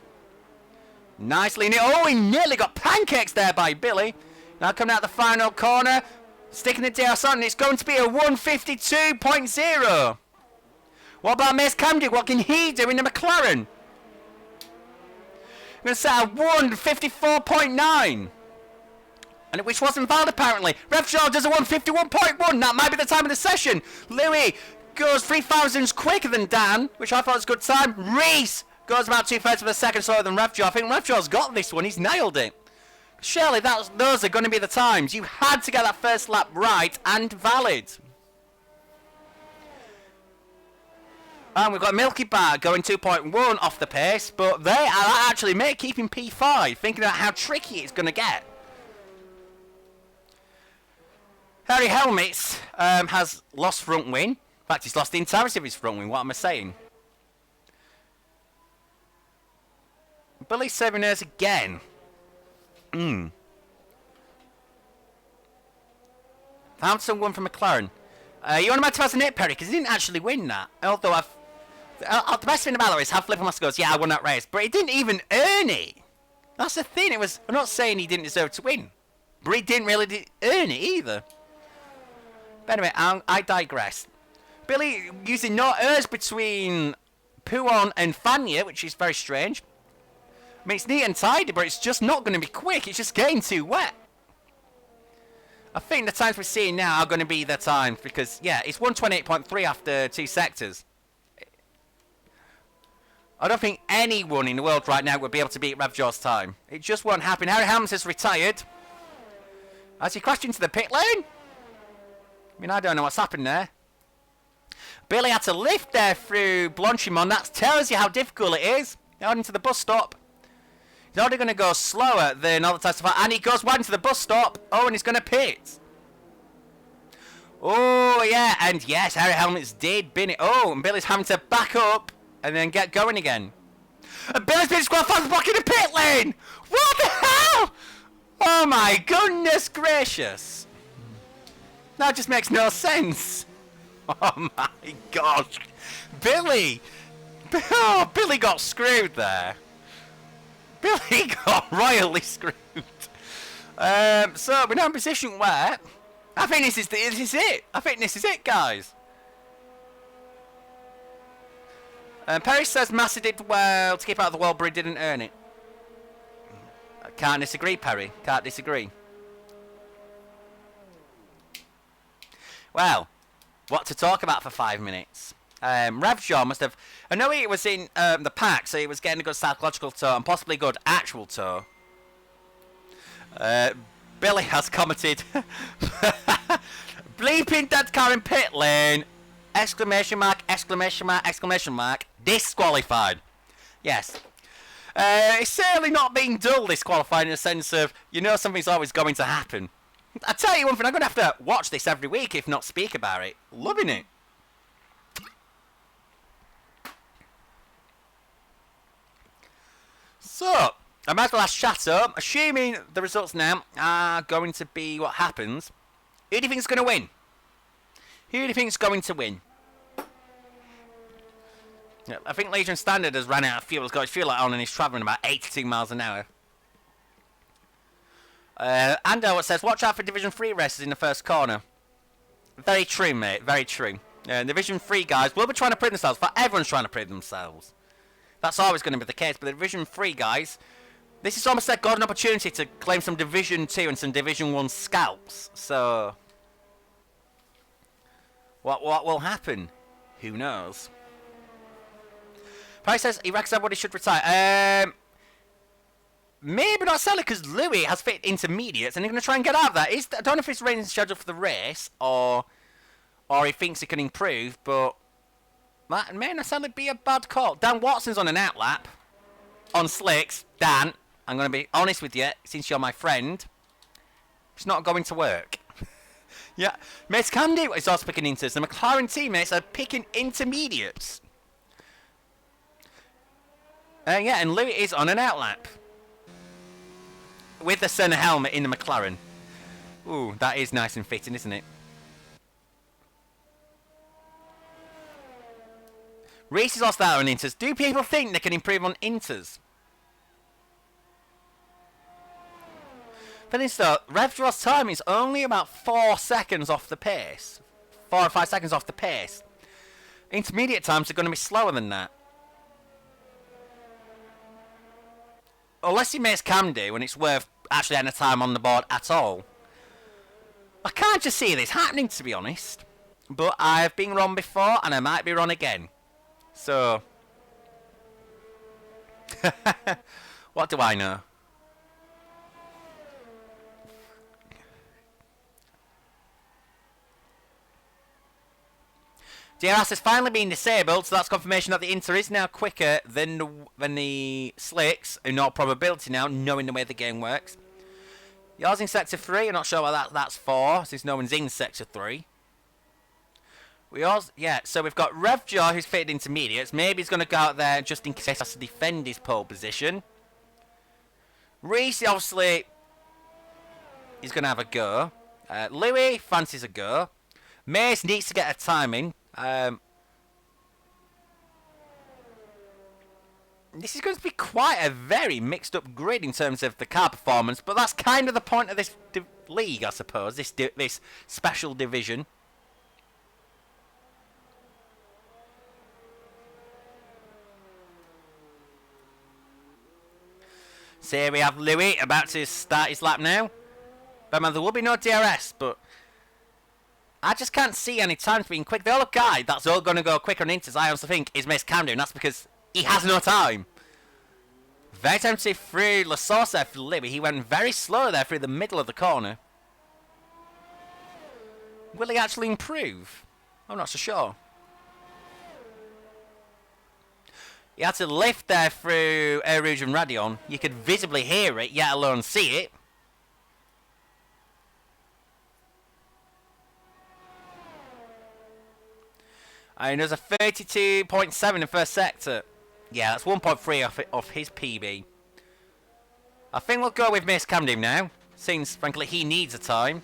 Nicely. Oh, he nearly got pancakes there by Billy. Now coming out the final corner. Sticking the DRS on, and it's going to be a 152.0. What about Mace Camden? What can he do in the McLaren? I'm going to set a 154.9. And which wasn't valid apparently. Rev Shaw does a 151.1. That might be the time of the session. Louis goes 3 thousandths quicker than Dan, which I thought was a good time. Reese goes about 2/3 of a second slower than Revjaw. I think Revjaw's got this one. He's nailed it. Surely those are going to be the times. You had to get that first lap right and valid. And we've got Milky Bar going 2.1 off the pace, but they are actually keeping P5, thinking about how tricky it's going to get. Harry Helmets has lost front wing. In fact, he's lost the entirety of his front wing. What am I saying? Billy's saving hers again. Hamilton won from McLaren. You want about 2008, Perry? Because he didn't actually win that. Although the best thing about it is how Flipper Master goes, yeah, I won that race. But he didn't even earn it. That's the thing. I'm not saying he didn't deserve to win. But he didn't really earn it either. But anyway, I digress. Billy using no errors between Pouon and Fania, which is very strange. I mean, it's neat and tidy, but it's just not going to be quick. It's just getting too wet. I think the times we're seeing now are going to be the times because, yeah, it's 128.3 after 2 sectors. I don't think anyone in the world right now would be able to beat Revjaw's time. It just won't happen. Harry Helms has retired. Has he crashed into the pit lane? I mean, I don't know what's happened there. Billy had to lift there through Blanchimont. That tells you how difficult it is. Out into the bus stop. He's already going to go slower than all the time. And he goes wide into the bus stop. Oh, and he's going to pit. Oh, yeah. And yes, Harry Helmets did bin it. Oh, and Billy's having to back up and then get going again. And Billy's been disqualified for blocking the pit lane. What the hell? Oh, my goodness gracious. That just makes no sense. Oh, my gosh. Billy. Oh, Billy got screwed there. Billy got royally screwed. So we're now in a position where I think this is it. I think this is it, guys. Perry says Massa did well to keep out of the wall, but he didn't earn it. I can't disagree, Perry. Can't disagree. Well, what to talk about for 5 minutes? Revjaw must have... I know he was in the pack, so he was getting a good psychological tour and possibly a good actual tour. Billy has commented... Bleeping dead car in pit lane! Exclamation mark, exclamation mark, exclamation mark. Disqualified. Yes. It's certainly not being dull, disqualified, in the sense of, you know something's always going to happen. I tell you one thing, I'm going to have to watch this every week, if not speak about it. Loving it. So, I might as well ask chat up. Assuming the results now are going to be what happens, who do you think is going to win? Who do you think is going to win? Yeah, I think Legion Standard has run out of fuel. He's got his fuel light on and he's travelling about 82 miles an hour. Ando says, watch out for Division 3 races in the first corner. Very true, mate. Very true. Division 3 guys will be trying to prove themselves. But everyone's trying to prove themselves. That's always going to be the case. But the Division 3 guys, this is almost their golden opportunity to claim some Division 2 and some Division 1 scalps. So, what will happen? Who knows? Price says he reckons everybody should retire. Maybe not Sally, because Louis has fit intermediates and he's going to try and get out of that. I don't know if it's racing scheduled for the race or he thinks he can improve, but that may not necessarily be a bad call. Dan Watson's on an outlap on slicks. Dan, I'm going to be honest with you, since you're my friend, it's not going to work. Yeah, Mates can do what he's also picking inters. The McLaren teammates are picking intermediates. Yeah, and Louis is on an outlap. With the centre helmet in the McLaren. Ooh, that is nice and fitting, isn't it? Reese is also out on inters. Do people think they can improve on inters? But instead, Revdraw's time is only about 4 seconds off the pace. 4 or 5 seconds off the pace. Intermediate times are going to be slower than that. Unless he makes Cam do, and it's worth actually having a time on the board at all. I can't just see this happening, to be honest. But I've been wrong before, and I might be wrong again. So, what do I know? DRS has finally been disabled, so that's confirmation that the Inter is now quicker than the Slicks, in all probability now, knowing the way the game works. Yours in Sector 3, I'm not sure what that's for, since no one's in Sector 3. So we've got Revjaw, who's fitted intermediates. Maybe he's going to go out there just in case he has to defend his pole position. Reese, obviously, he's going to have a go. Louis fancies a go. Mace needs to get a timing. This is going to be quite a very mixed up grid in terms of the car performance, but that's kind of the point of this league, I suppose, this special division. So here we have Louis about to start his lap now. But there will be no DRS, but I just can't see any times being quick. The other guy that's all going to go quicker on inters, I also think, is Mace Camden, and that's because he has no time. Very tempted through La Source there for Louis. He went very slow there through the middle of the corner. Will he actually improve? I'm not so sure. He had to lift there through Air Rouge and Radion. You could visibly hear it, yet alone see it. And there's a 32.7 in first sector. Yeah, that's 1.3 off his PB. I think we'll go with Mace Camden now, since, frankly, he needs a time.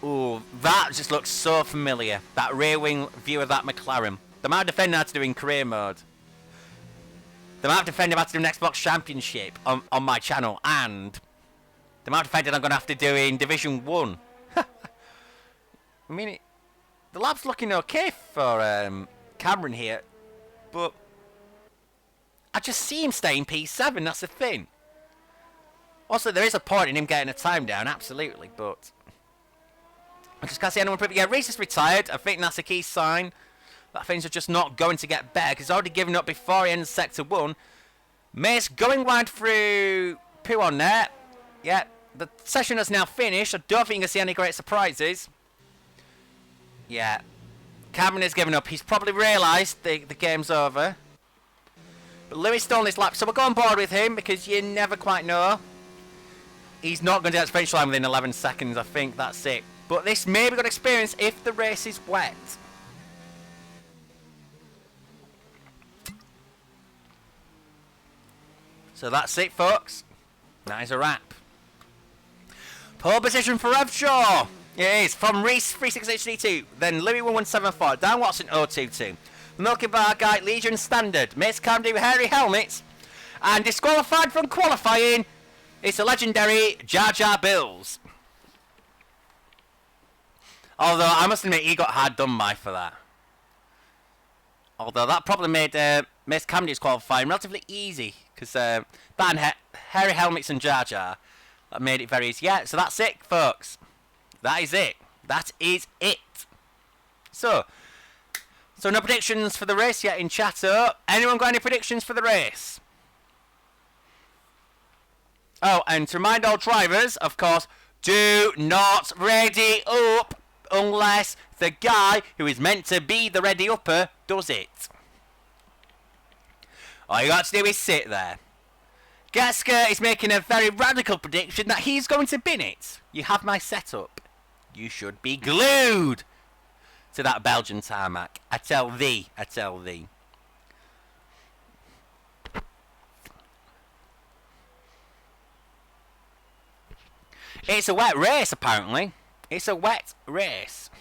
Ooh, that just looks so familiar. That rear wing view of that McLaren. The amount of defending I had to do in career mode. The amount of defending I had to do in Xbox Championship on my channel. And the amount of defending I'm going to have to do in Division 1. I mean, the lab's looking okay for Cameron here. But I just see him staying P7, that's the thing. Also, there is a point in him getting a time down, absolutely, but I just can't see anyone proving. Yeah, Reese is retired. I think that's a key sign that things are just not going to get better, because he's already given up before he ends Sector 1. Mace going wide through Pooh on there. Yeah, the session has now finished. I don't think you'll see any great surprises. Yeah, Cameron has given up. He's probably realised the game's over. But Louis still on his lap, so we'll go on board with him, because you never quite know. He's not going to get to the finish line within 11 seconds, I think. That's it. But this may be good experience if the race is wet. So that's it, folks. That is a wrap. Pole position for Revshaw. It is from Reese 36HD2, then Louis 1174, Dan Watson 022. Milky Bar Guy Legion Standard, Mace Camden Hairy Helmets, and disqualified from qualifying, it's a legendary Jar Jar Bills. Although I must admit he got hard done by for that. Although that probably made Mace Camden's qualifying relatively easy, because Hairy Helmets and Jar Jar, that made it very easy. Yeah, so that's it, folks. That is it. That is it. So no predictions for the race yet in chatter. Anyone got any predictions for the race? Oh, and to remind all drivers, of course, do not ready up unless the guy who is meant to be the ready upper does it. All you got to do is sit there. Gasker is making a very radical prediction that he's going to bin it. You have my setup. You should be glued to that Belgian tarmac. I tell thee, I tell thee. It's a wet race, apparently. It's a wet race.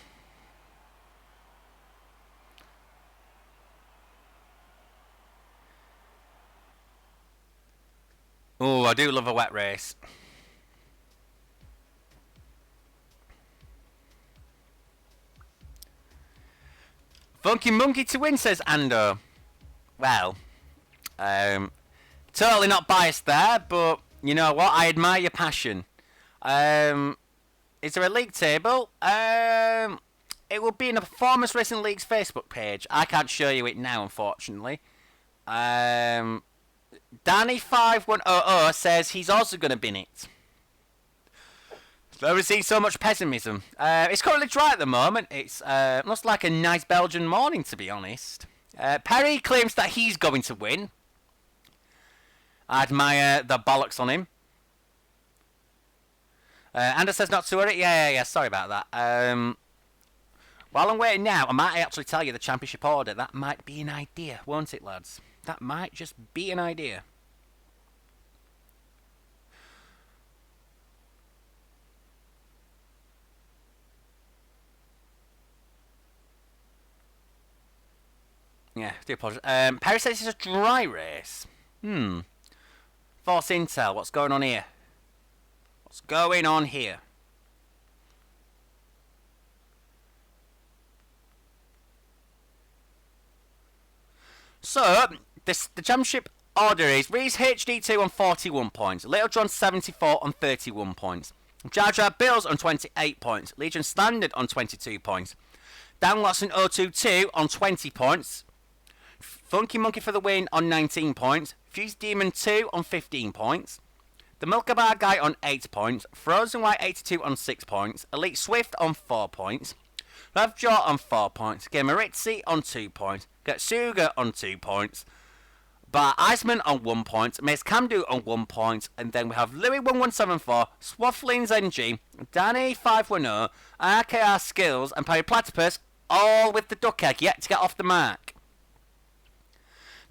Oh, I do love a wet race. Funky Monkey to win, says Ando. Well, totally not biased there, but you know what? I admire your passion. Is there a league table? It will be in the Performance Racing League's Facebook page. I can't show you it now, unfortunately. Danny5100 says he's also going to bin it. Never seen so much pessimism. It's currently dry at the moment. It's looks like a nice Belgian morning, to be honest. Perry claims that he's going to win. I admire the bollocks on him. Anders says not to worry. Yeah. Sorry about that. While I'm waiting now, I might actually tell you the championship order. That might be an idea, won't it, lads? That might just be an idea. Yeah, do apologise. Perry says it's a dry race. False intel. What's going on here? What's going on here? So, the championship order is Reese HD2 on 41 points, Little John 74 on 31 points, Jar Jar Bills on 28 points, Legion Standard on 22 points, Dan Watson 022 on 20 points, Funky Monkey for the win on 19 points, Fuse Demon 2 on 15 points, the Milka Bar Guy on 8 points, Frozen White 82 on 6 points, Elite Swift on 4 points, Lovejaw on 4 points, Gameritzi on 2 points, Getsuga on 2 points, Bar Iceman on 1 point, Mace Camdu on 1 point, and then we have Louis 1174, Swafflings NG, Danny 510, RKR Skills, and Perry Platypus, all with the duck egg yet to get off the mark.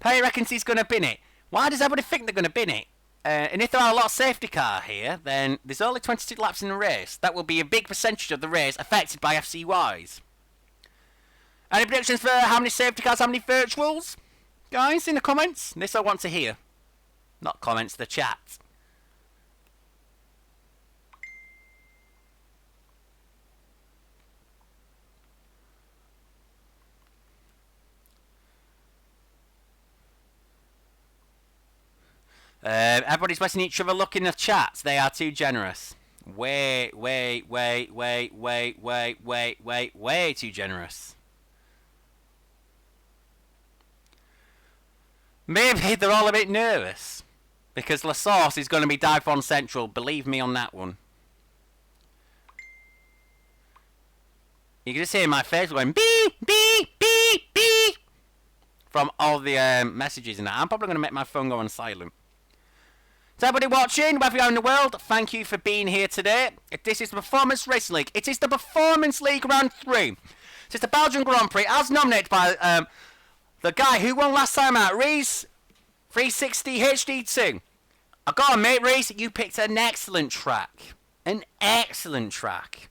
Perry reckons he's going to bin it. Why does everybody think they're going to bin it? And if there are a lot of safety car here, then there's only 22 laps in the race. That will be a big percentage of the race affected by FCYs. Any predictions for how many safety cars, how many virtuals? Guys, in the comments? This I want to hear. Not comments, the chat. Everybody's letting each other look in the chats. They are too generous. Way too generous. Maybe they're all a bit nervous. Because La Sauce is going to be Dive Central. Believe me on that one. You can just hear my face going beep, beep, beep, beep. From all the messages and that. I'm probably going to make my phone go on silent. To everybody watching, wherever you are in the world, thank you for being here today. This is the Performance Racing League. It is the Performance League Round 3. It's the Belgian Grand Prix, as nominated by the guy who won last time out, Reese 360 HD2. I got on, mate, Reese. You picked an excellent track. An excellent track.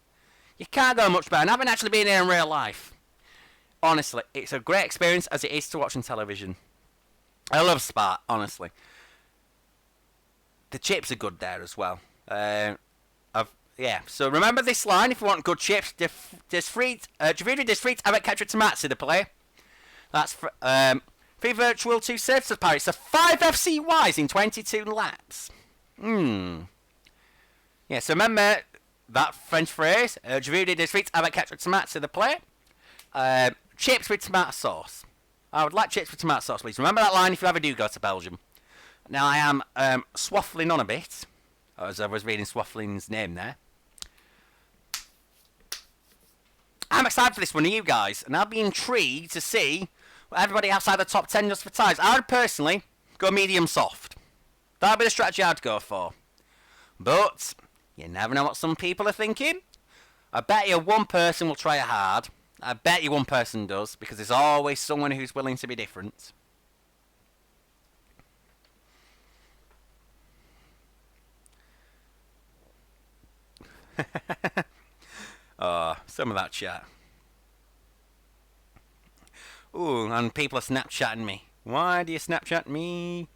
You can't go much better. And I haven't actually been here in real life. Honestly, it's a great experience as it is to watch on television. I love Spa, honestly. The chips are good there as well. Yeah, so remember this line if you want good chips. Giovidi disfrit avec 4 tomates, s'il te plaît. That's for, 3 virtual 2 serves to Paris. So 5 FCYs in 22 laps. Yeah, so remember that French phrase. Giovidi disfrit avec 4 tomates, s'il te plaît. Chips with tomato sauce. I would like chips with tomato sauce, please. Remember that line if you ever do go to Belgium. Now I am swaffling on a bit, as I was reading Swaffling's name there. I'm excited for this one, are you guys? And I'll be intrigued to see what everybody outside the top 10 does for tyres. I would personally go medium soft. That would be the strategy I'd go for. But you never know what some people are thinking. I bet you one person will try it hard. I bet you one person does, because there's always someone who's willing to be different. Oh, some of that chat. Ooh, and people are Snapchatting me. Why do you Snapchat me?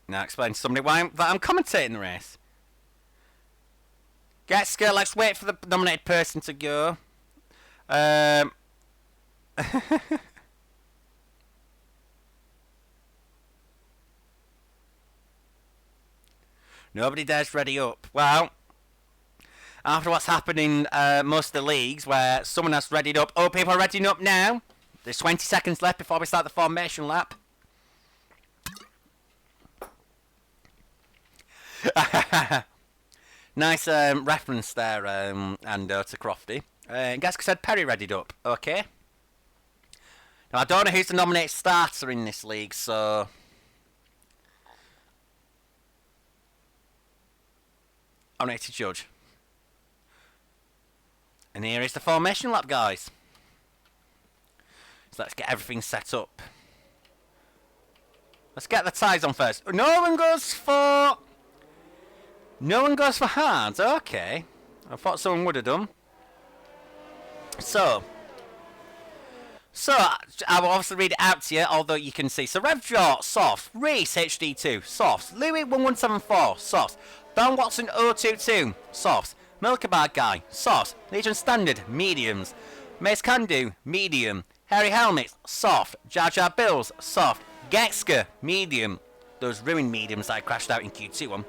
Now explain to somebody why I'm commentating the race. Getska, let's wait for the nominated person to go. Nobody dares ready up. Well, after what's happened in most of the leagues where someone has readied up. Oh, people are readying up now. There's 20 seconds left before we start the formation lap. Nice reference there, Ando, to Crofty. Gaska said Perry readied up. Okay. Now, I don't know who's the nominated starter in this league, so... I'm ready to judge. And here is the formation lap, guys. So let's get everything set up. Let's get the tyres on first. No one goes for... No one goes for hard. Okay. I thought someone would have done. So I will obviously read it out to you, although you can see. So Revjaw, soft. Reese, HD2, soft. Louis, 1174, soft. Don Watson, 022, soft. Milkabar Guy, soft. Legion Standard, mediums. Mace Candu, medium. Harry Helmets, soft. Jar Jar Bills, soft. Getska, medium. Those ruined mediums that I crashed out in Q2 one.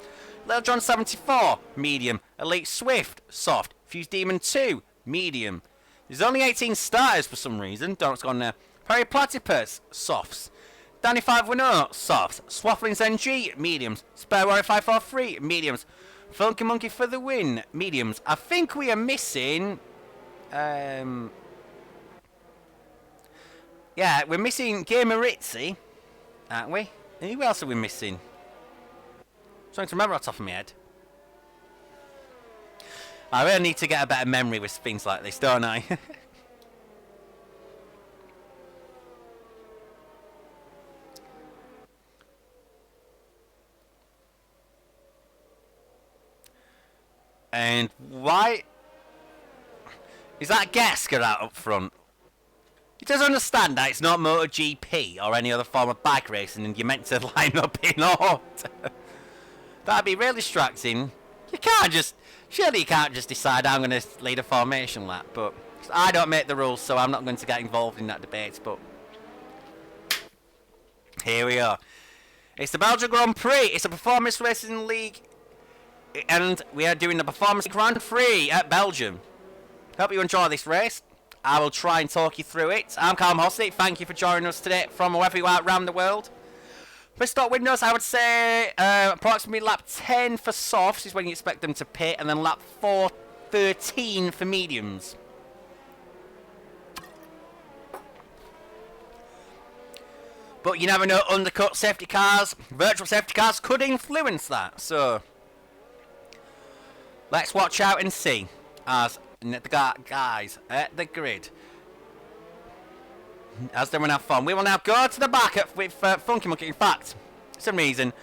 Little John 74, medium. Elite Swift, soft. Fuse Demon 2, medium. There's only 18 starters for some reason. Don't know what's gone there. Perry Platypus, softs. Danny 510, softs. Swafflings NG, mediums. Spare Warrior 543, mediums. Funky Monkey for the win, mediums. I think we are missing... Yeah, we're missing Gameritzi, aren't we? And who else are we missing? Trying to remember off the top of my head. I really need to get a better memory with things like this, don't I? And why is that Gasker out up front? He doesn't understand that it's not MotoGP or any other form of bike racing and you're meant to line up in order. That'd be really distracting. You can't just... Surely you can't just decide I'm going to lead a formation lap, but... I don't make the rules, so I'm not going to get involved in that debate, but... Here we are. It's the Belgian Grand Prix. It's a Performance Racing League. And we are doing the Performance Grand Prix at Belgium. Hope you enjoy this race. I will try and talk you through it. I'm Callum Hossey. Thank you for joining us today from wherever you are around the world. For start windows, I would say approximately lap 10 for softs is when you expect them to pit, and then lap 4:13 for mediums. But you never know, undercut safety cars, virtual safety cars could influence that. So, let's watch out and see as the guys at the grid, as they run have fun. We will now go to the back with Funky Monkey. In fact, for some reason,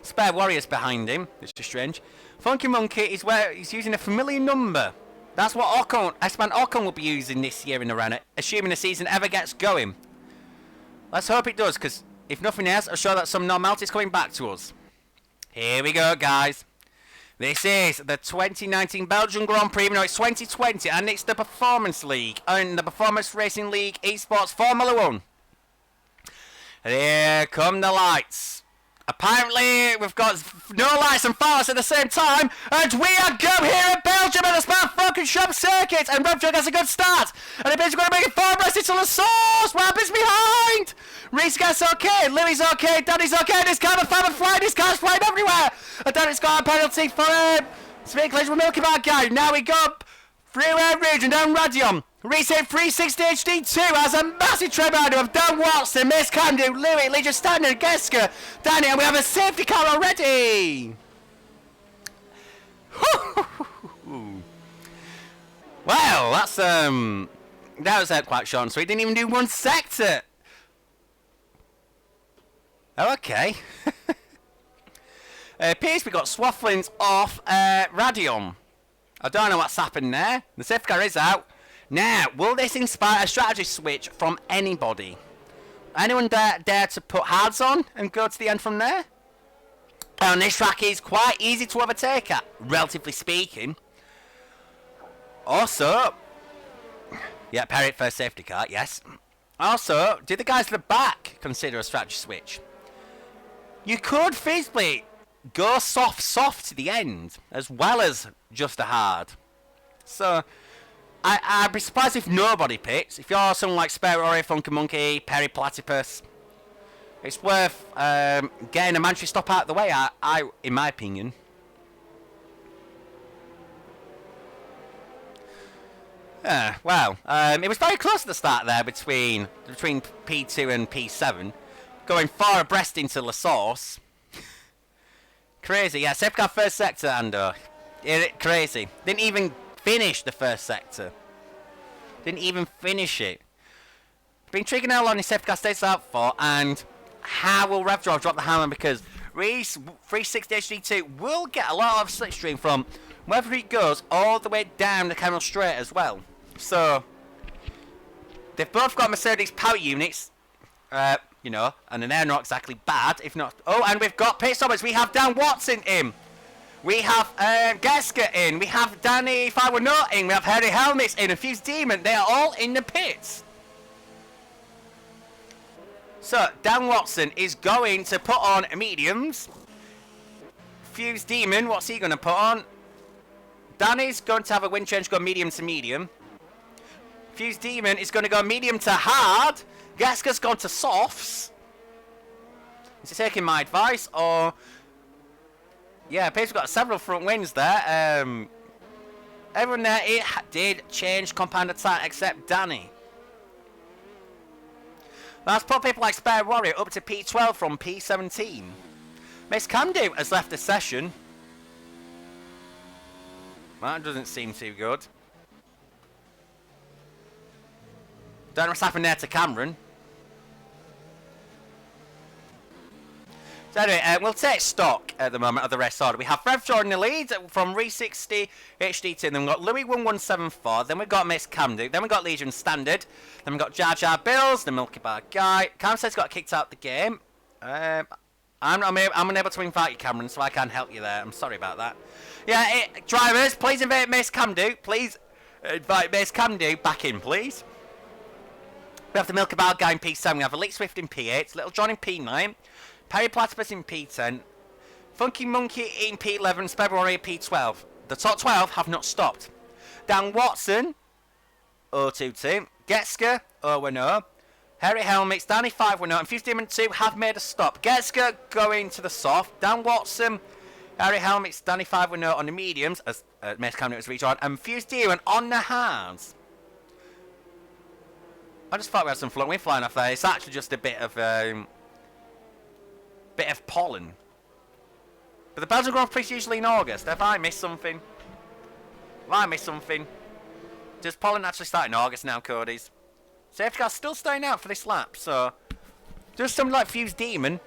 Spare Warrior's behind him. It's just strange. Funky Monkey is where he's using a familiar number. That's what Esteban Ocon will be using this year in the run, assuming the season ever gets going. Let's hope it does, because if nothing else, it'll show that some normality is coming back to us. Here we go, guys. This is the 2019 Belgian Grand Prix. No, it's 2020, and it's the Performance League and the Performance Racing League Esports Formula 1. And here come the lights. Apparently, we've got no lights and fires at the same time, and we are go here in Belgium at the Spa-Francorchamps Shop Circuit, and Rob Jug has a good start, and the basically going to make it forward rest into the source. Rabbit's behind. Reese gets okay, Louis okay, Danny's okay, this car flying, this car's flying everywhere, and Danny's got a penalty for speed collision with Milky Bar guy. Now we go Freeway Ridge and down Radion. Reset 360 HD2 has a massive tread of Dan Watson, Miss Camden, Louis, Legion Standard, Gesker, Danny, and we have a safety car already. Well, that's that was quite short, so he didn't even do one sector. Oh, okay. Pierce, we got Swafflins off Radion. I don't know what's happened there. The safety car is out. Now, will this inspire a strategy switch from anybody? Anyone dare to put hards on and go to the end from there? And this track is quite easy to overtake at, relatively speaking. Also, yeah, Perry first safety car, yes. Also, did the guys at the back consider a strategy switch? You could feasibly go soft to the end, as well as just a hard. So, I'd be surprised if nobody picks. If you're someone like Spare Rory, Funky Monkey, Perry Platypus, it's worth getting a mandatory stop out of the way, in my opinion. Well, it was very close at the start there between P2 and P7, going far abreast into La Source. Crazy, yeah. Safety car first sector, Ando. Crazy. Didn't even finish the first sector. Didn't even finish it. Been intriguing how long the safety car stays out for, and how will RevDrive drop the hammer, because Reese 360 HD2 will get a lot of slipstream from whether he goes all the way down the Camel Straight as well. So, they've both got Mercedes power units, you know, and they're not exactly bad, if not... Oh, and we've got pit stoppers. We have Dan Watson in. We have Gesker in. We have Danny If I Were Not in. We have Harry Helmets in. And Fuse Demon. They are all in the pits. So, Dan Watson is going to put on mediums. Fuse Demon, what's he going to put on? Danny's going to have a wind change, go medium to medium. Fuse Demon is going to go medium to hard. Gesker's gone to softs. Is he taking my advice, or... Yeah, Pace's got several front wings there. Everyone there, it did change compound attack except Danny. That's put people like Spare Warrior up to P12 from P17. Miss Camdo has left the session. That doesn't seem too good. Don't know what's happened there to Cameron. So anyway, we'll take stock at the moment of the rest order. We have Rev Jordan in the lead from Re60 HD2. Then we've got Louis 1174. Then we've got Miss Camdo. Then we've got Legion Standard. Then we've got Jar Jar Bills, the Milky Bar guy. Cam says got kicked out the game. I'm unable to invite you, Cameron, so I can't help you there. I'm sorry about that. Yeah, drivers, please invite Miss Camdo. Please invite Miss Camdo back in, please. We have the Milky Bar guy in P7. We have Elite Swift in P8. Little John in P9. Perry Platypus in P10, Funky Monkey in P11, February in P12. The top 12 have not stopped. Dan Watson, 022, Getsker, 010, Harry Helmets, Danny 510, and Fuse Demon 2 have made a stop. Getsker going to the soft, Dan Watson, Harry Helmets, Danny 510 on the mediums, as Mace Camden was rejoined, and Fuse Demon on the hards. I just thought we had some float wind flying off there. It's actually just a bit of bit of pollen. But the Belgian Grand Prix is usually in August. Have I missed something? Does pollen actually start in August now, Cody's? Safety car's still staying out for this lap, so... Does something like Fuse Demon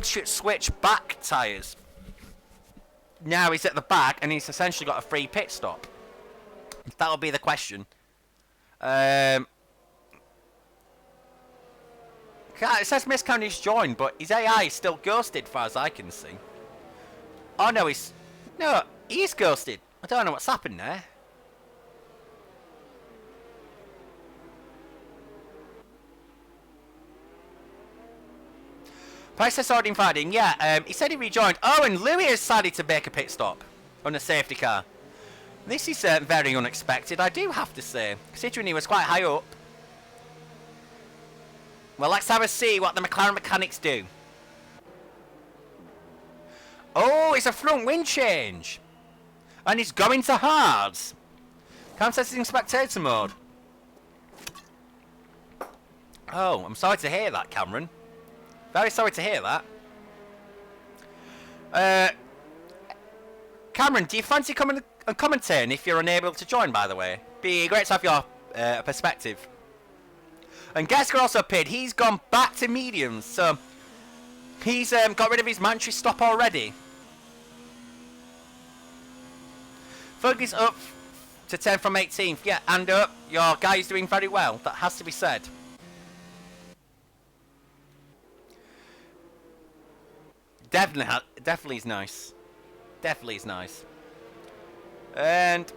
should switch back tyres? Now he's at the back and he's essentially got a free pit stop. That'll be the question. It says Miss Candy's joined, but his AI is still ghosted, as far as I can see. Oh no, he's ghosted. I don't know what's happened there. Price has already invited in. Yeah, he said he rejoined. Oh, and Louis has decided to make a pit stop on a safety car. This is very unexpected, I do have to say, considering he was quite high up. Well, let's have a see what the McLaren mechanics do. Oh, it's a front wing change. And he's going to hards. Can't set it in spectator mode. Oh, I'm sorry to hear that, Cameron. Very sorry to hear that. Cameron, do you fancy coming and commentating if you're unable to join, by the way? Be great to have your perspective. And Gesker also paid. He's gone back to mediums, so he's got rid of his mandatory stop already. Fergie's up to 10 from 18th. Yeah, and your guy is doing very well. That has to be said. Definitely is nice. Definitely is nice. And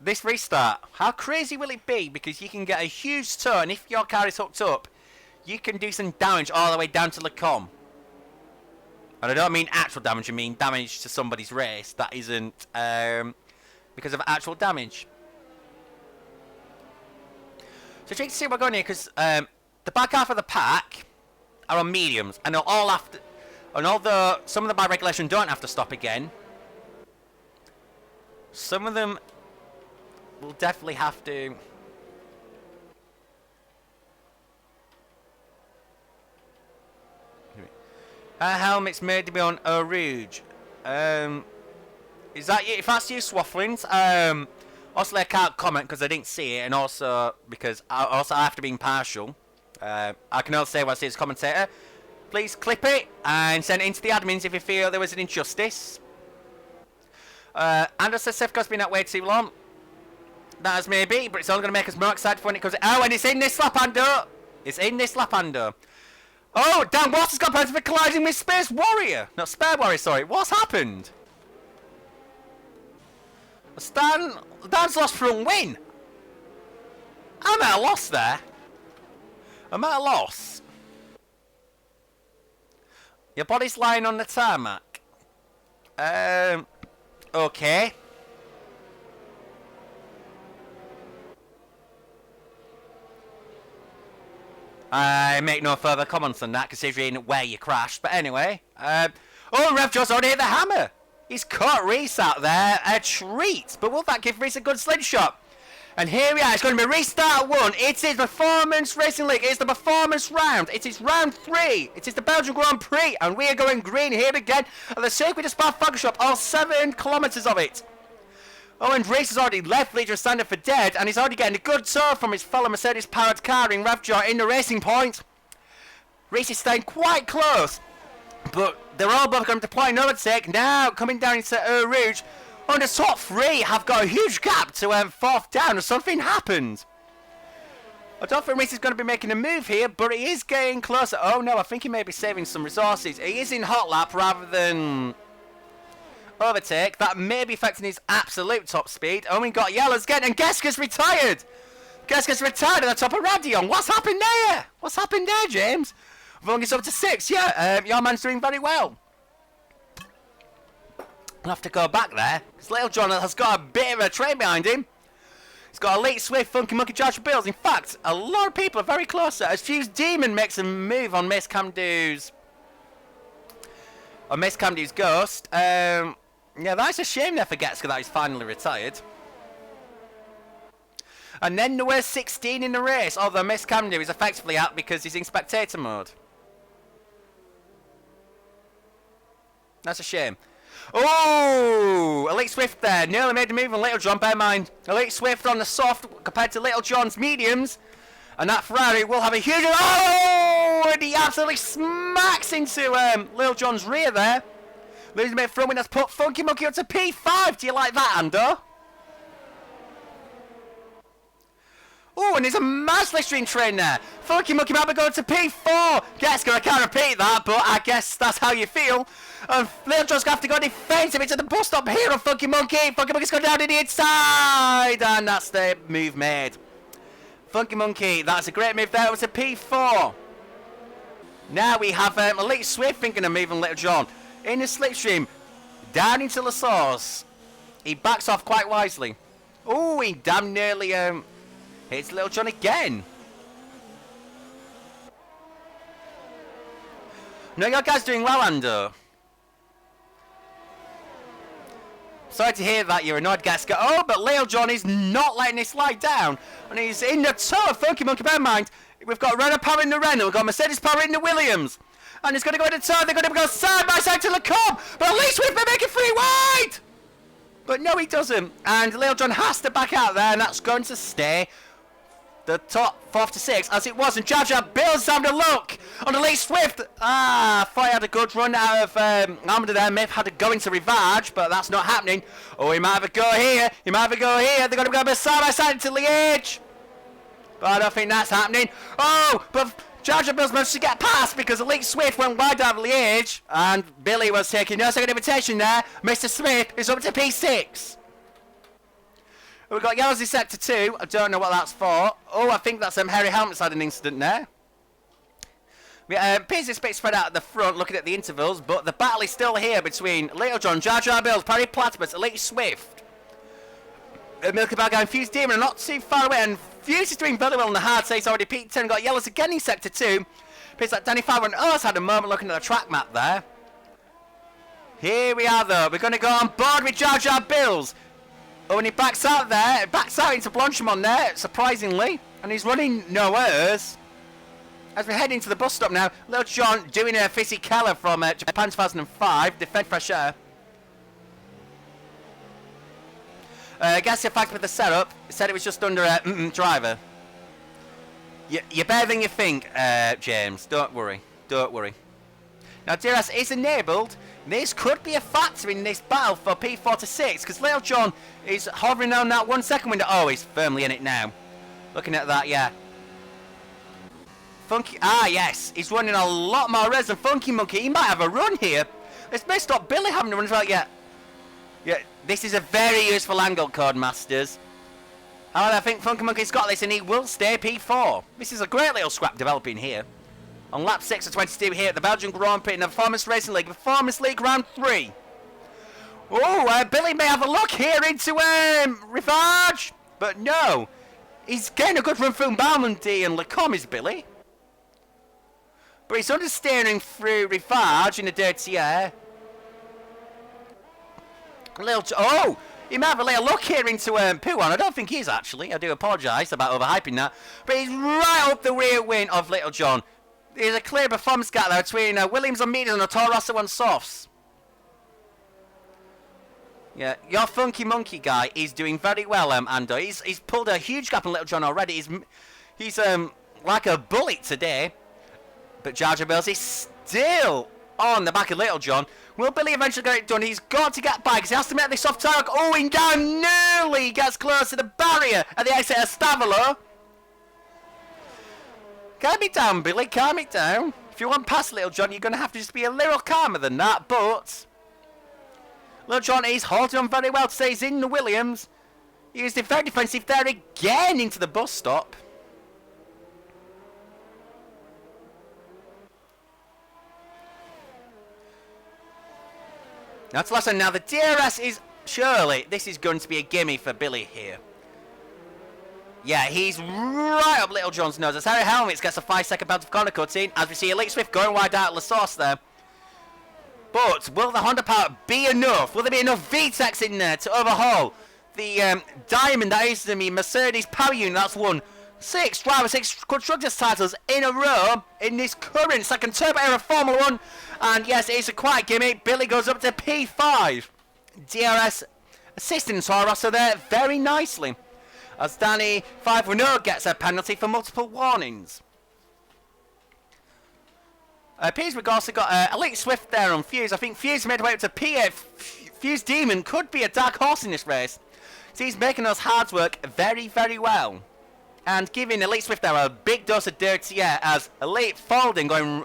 this restart, how crazy will it be? Because you can get a huge turn if your car is hooked up. You can do some damage all the way down to Lecom. And I don't mean actual damage, I mean damage to somebody's race that isn't because of actual damage. So you can see we're going here because the back half of the pack are on mediums, and they'll all have to, and although some of them by regulation don't have to stop again, some of them will definitely have to. Her helmet's made to be on Eau Rouge. Is that you? If that's you, Swafflins, obviously I can't comment because I didn't see it, and also because I have to be impartial. I can only say what I see as commentator. Please clip it and send it into the admins if you feel there was an injustice. Anders says Sefco's been out way too long. That as may be, but it's only going to make us more excited when it comes. Oh, and it's in this lap, Ando. It's in this lap, Ando. Oh, Dan Waters got penalty for colliding with Space Warrior. Not Spare Warrior, sorry. What's happened? Dan's lost front win. I'm at a loss there. I'm at a loss. Your body's lying on the tarmac. Okay. I make no further comments on that, considering where you crashed. But anyway, oh, Revjo's already hit the hammer. He's caught Reese out there. A treat. But will that give Reese a good slingshot? And here we are. It's going to be restart 1. It is Performance Racing League. It's the performance round. It is round 3. It is the Belgian Grand Prix. And we are going green here again at the Circuit de Spa-Francorchamps. All 7 kilometres of it. Oh, and Reese has already left Leader Standard for dead, and he's already getting a good turn from his fellow Mercedes-powered car in Revjo in the racing point. Reese is staying quite close, but they're all both going to deploy an overtake. Now, coming down into Eau Rouge, on the top 3 have got a huge gap to 4th down, and something happened. I don't think Reese is going to be making a move here, but he is getting closer. Oh no, I think he may be saving some resources. He is in hot lap rather than overtake. That may be affecting his absolute top speed. Oh, we got yellows again, and Gesker's retired. Gesker's retired at the top of Radion. What's happened there? What's happened there, James? Vung is up to 6. Yeah, your man's doing very well. I'll have to go back there, because Little John has got a bit of a train behind him. He's got a late Swift, Funky Monkey Charge for Bills. In fact, a lot of people are very close as Fuse Demon makes a move on Miss Camdu's Ghost. Yeah, that's a shame there for Getska that he's finally retired. And then there were 16 in the race, although Miss Camdu is effectively out because he's in spectator mode. That's a shame. Oh, Elite Swift there. Nearly made the move on Little John. Bear in mind, Elite Swift on the soft compared to Little John's mediums. And that Ferrari will have a huge... Oh! And he absolutely smacks into Little John's rear there. Losing a bit of front wind. That's put Funky Monkey up to P5. Do you like that, Ando? Oh, and there's a mass slipstream train there. Funky Monkey might be going to P4. Guess I can't repeat that, but I guess that's how you feel. Little John's going to have to go defensive into the bus stop here on Funky Monkey. Funky Monkey's going down to the inside. And that's the move made. Funky Monkey, that's a great move there. It was a P4. Now we have Elite Swift thinking of moving Little John in the slipstream down into the source. He backs off quite wisely. Oh, he damn nearly hits Little John again. No, your guy's doing well, Ando. Sorry to hear that, you're annoyed, Gasca. Oh, but Little John is not letting this slide down. And he's in the toe of Funky Monkey. Bear in mind, we've got Renault power in the Renault. We've got Mercedes power in the Williams. And he's going to go into toe. They're going to go side by side to Lecombe. But at least we've been making 3 wide. But no, he doesn't. And Little John has to back out there. And that's going to stay the top 4th to 6th as it was. And Jar Jar Bill's having a look on Elite Swift. Thought he had a good run out of Armada there. May have had to go into Rivage, but that's not happening. Oh, he might have a go here. He might have a go here. They're going to go side by side into Liège. But I don't think that's happening. Oh, but Jar Jar Bill's managed to get past because Elite Swift went wide out of Liège. And Billy was taking no second invitation there. Mr. Smith is up to P6. We've got yellows in sector 2. I don't know what that's for. Oh, I think that's Harry Helmet's had an incident there. P6 is a bit spread out at the front, looking at the intervals, but the battle is still here between Little John, Jar Jar Bills, Parry Platypus, Elite Swift. Milky Bag and Fuse Demon are not too far away, and Fuse is doing very well on the hard, so he's already peaked 10. Got yellows again in sector 2. Appears like Danny Fowler and Oz had a moment looking at the track map there. Here we are, though. We're going to go on board with Jar Jar Bills. Oh, and he backs out there. Backs out into Blanchimont there, surprisingly. And he's running nowheres. As we head into the bus stop now, Little John doing a Fizzy Keller from Japan 2005. Defend fresh air. Guess the fact with the setup, said it was just under a driver. You're better than you think, James. Don't worry. Don't worry. Now, DRS is enabled. This could be a factor in this battle for P4 to 6, because Little John is hovering on that 1 second window. Oh, he's firmly in it now. Looking at that, yeah. Funky, yes, he's running a lot more res than Funky Monkey. He might have a run here. This may stop Billy having a run as well, yeah. Yeah, this is a very useful angle, Codemasters. However, I think Funky Monkey's got this and he will stay P4. This is a great little scrap developing here. On lap 6 of 22 here at the Belgian Grand Prix in the Performance Racing League. Performance League Round 3. Oh, Billy may have a look here into Rivage. But no. He's getting a good run through Balmondy and Lecombe is Billy. But he's understeering through Rivage in the dirty air. Oh! He might have a little look here into Pouan. I don't think he is actually. I do apologise about overhyping that. But he's right up the rear wing of Little John. There's a clear performance gap there between Williams on mediums and Toro Rosso on softs. Yeah, your Funky Monkey guy is doing very well, Ando. He's pulled a huge gap on Little John already. He's like a bullet today. But Jar Jar Bills is still on the back of Little John. Will Billy eventually get it done? He's got to get by because he has to make this off tire. Oh, and down nearly gets close to the barrier at the exit of Stavolo. Calm it down, Billy. Calm it down. If you want past Little John, you're going to have to just be a little calmer than that. But Little John is holding on very well to say he's in the Williams. He is very defensive there again into the bus stop. That's the last one. Now the DRS is surely this is going to be a gimme for Billy here. Yeah, he's right up Little John's nose. As Harry Helmets gets a 5-second bounce of corner cutscene, as we see Elite Swift going wide out of La Source there. But will the Honda power be enough? Will there be enough VTECs in there to overhaul the Diamond that is the Mercedes power unit? That's one 6 Driver 6 Constructors titles in a row in this current second turbo era Formula 1. And yes, it's a quiet gimmick. Billy goes up to P5. DRS assisting Toro Rosso there very nicely, as Danny 510 gets a penalty for multiple warnings. Appears we've also got Elite Swift there on Fuse. I think Fuse made way up to P8. Fuse Demon could be a dark horse in this race. So he's making those hards work very, very well. And giving Elite Swift there a big dose of dirty air, as Elite folding going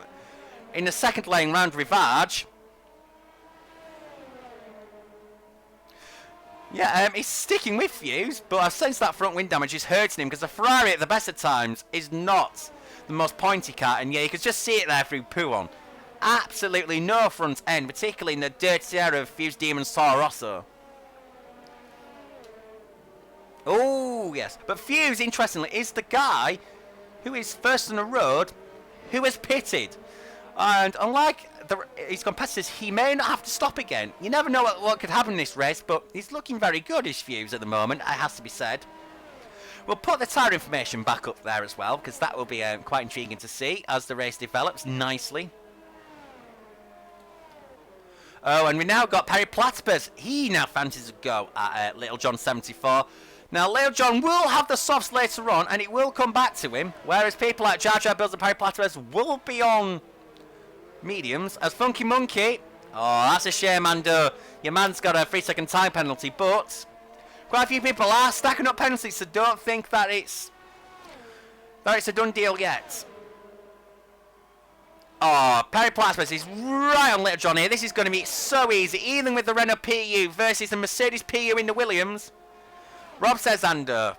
in the second lane round Rivage. Yeah, he's sticking with Fuse, but I've sensed that front wing damage is hurting him, because the Ferrari at the best of times is not the most pointy car, and yeah, you can just see it there through Pouon. Absolutely no front end, particularly in the dirty area of Fuse Demon's Toro Rosso. Oh, yes. But Fuse, interestingly, is the guy who is first on the road who has pitted. And unlike his competitors, he may not have to stop again. You never know what could happen in this race, but he's looking very good, his Fuse, at the moment, it has to be said. We'll put the tyre information back up there as well, because that will be quite intriguing to see as the race develops nicely. Oh, and we now got Perry Platypus. He now fancies a go at Little John 74. Now, Little John will have the softs later on, and it will come back to him, whereas people like Jar Jar Bills and Perry Platypus will be on mediums. As Funky Monkey, oh, that's a shame, Ando. Your man's got a 3-second time penalty, but quite a few people are stacking up penalties, so don't think that it's a done deal yet. Oh, Perry Platypus is right on Little John here. This is going to be so easy, even with the Renault PU versus the Mercedes PU in the Williams. Rob says Ando.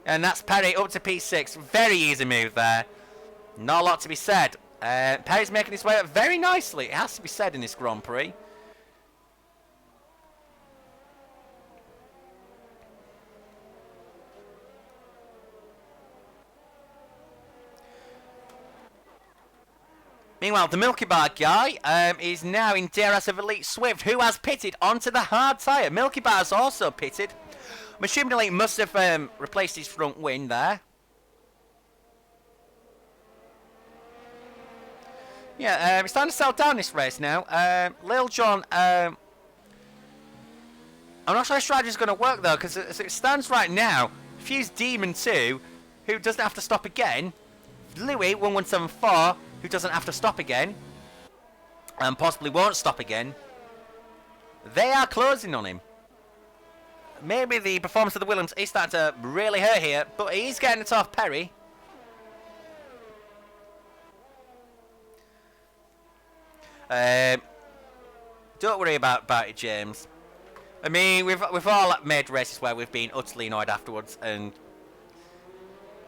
And that's Perry up to P6. Very easy move there. Not a lot to be said. Perry's making his way up very nicely. It has to be said in this Grand Prix. Meanwhile, the Milky Bar guy is now in DRS of Elite Swift, who has pitted onto the hard tyre. Milky Bar's also pitted. I'm assuming Elite must have replaced his front wing there. Yeah, it's time to settle down this race now. Lil Jon, I'm not sure how strategy is going to work though, because as it stands right now, Fuse Demon 2, who doesn't have to stop again. Louis 1174, who doesn't have to stop again, and possibly won't stop again. They are closing on him. Maybe the performance of the Williams is starting to really hurt here, but he's getting it off Perry. Don't worry about it, James. I mean, we've all made races where we've been utterly annoyed afterwards, and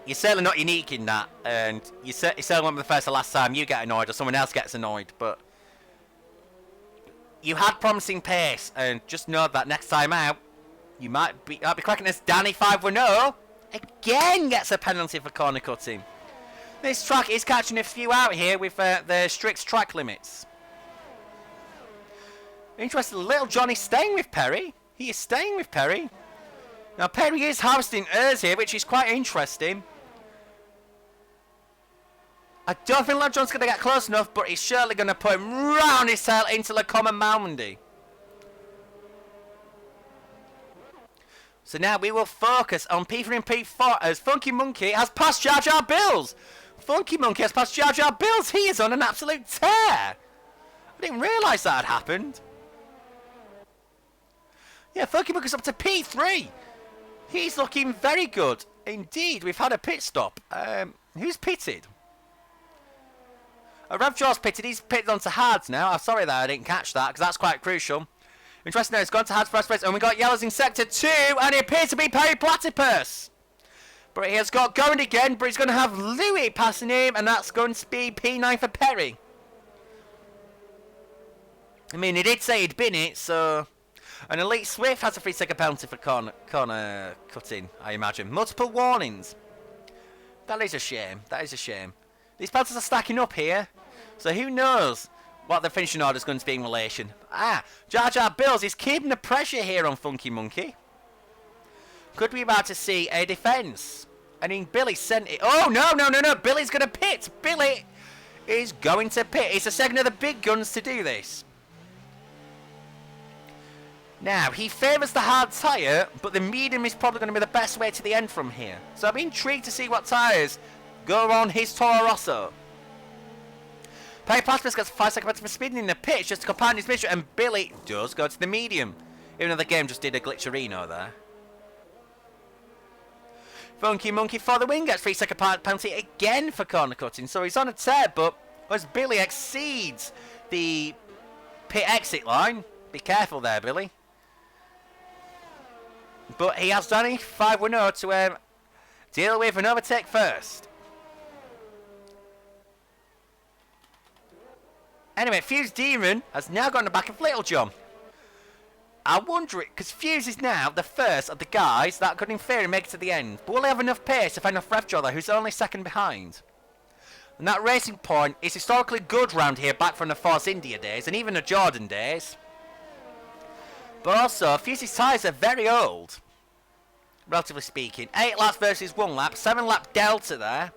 you're certainly not unique in that. And you certainly won't be the first or last time you get annoyed or someone else gets annoyed. But you had promising pace, and just know that next time out, you might be cracking this. Danny 510 again gets a penalty for corner cutting. This track is catching a few out here with the strict track limits. Interesting, Little Johnny staying with Perry. He is staying with Perry. Now, Perry is harvesting errors here, which is quite interesting. I don't think Little John's going to get close enough, but he's surely going to put him round his tail into the common Malmondy. So now we will focus on P3 and P4 as Funky Monkey has passed Jar Jar Bills. Funky Monkey has passed Jar Jar Bills. He is on an absolute tear. I didn't realise that had happened. Yeah, Funky Monkey's up to P3. He's looking very good indeed. We've had a pit stop. Who's pitted? Ravjaw's pitted. He's pitted onto hards now. I'm sorry that I didn't catch that, because that's quite crucial. Interesting now, it's gone to hards first place, and we got yellows in sector 2, and it appears to be Perry Platypus. But he has got going again, but he's going to have Louis passing him, and that's going to be P9 for Perry. I mean, he did say he'd been it, so... An Elite Swift has a 3-second penalty for corner cutting, I imagine. Multiple warnings. That is a shame. That is a shame. These penalties are stacking up here, so who knows what the finishing order is going to be in relation. Jar Jar Bills is keeping the pressure here on Funky Monkey. Could we about to see a defence? I mean, Billy sent it. Oh, no. Billy's going to pit. Billy is going to pit. It's the second of the big guns to do this. Now, he favours the hard tyre, but the medium is probably going to be the best way to the end from here. So I'm intrigued to see what tyres go on his Toro Rosso. Perry Platypus gets 5 seconds for speeding in the pitch just to compound his mission, and Billy does go to the medium. Even though the game just did a glitcherino there. Funky Monkey for the win gets 3 second penalty again for corner cutting. So he's on a tear, but as Billy exceeds the pit exit line, be careful there, Billy. But he has Danny 5-0 to deal with an overtake first. Anyway, Fuse Demon has now gone back of Little John. I wonder it, because Fuse is now the first of the guys that could in theory make it to the end. But will he have enough pace to find off Revjaw there, who's only second behind? And that racing point is historically good round here, back from the Force India days, and even the Jordan days. But also, Fuse's tyres are very old, relatively speaking. 8 laps versus 1 lap, 7 lap delta there.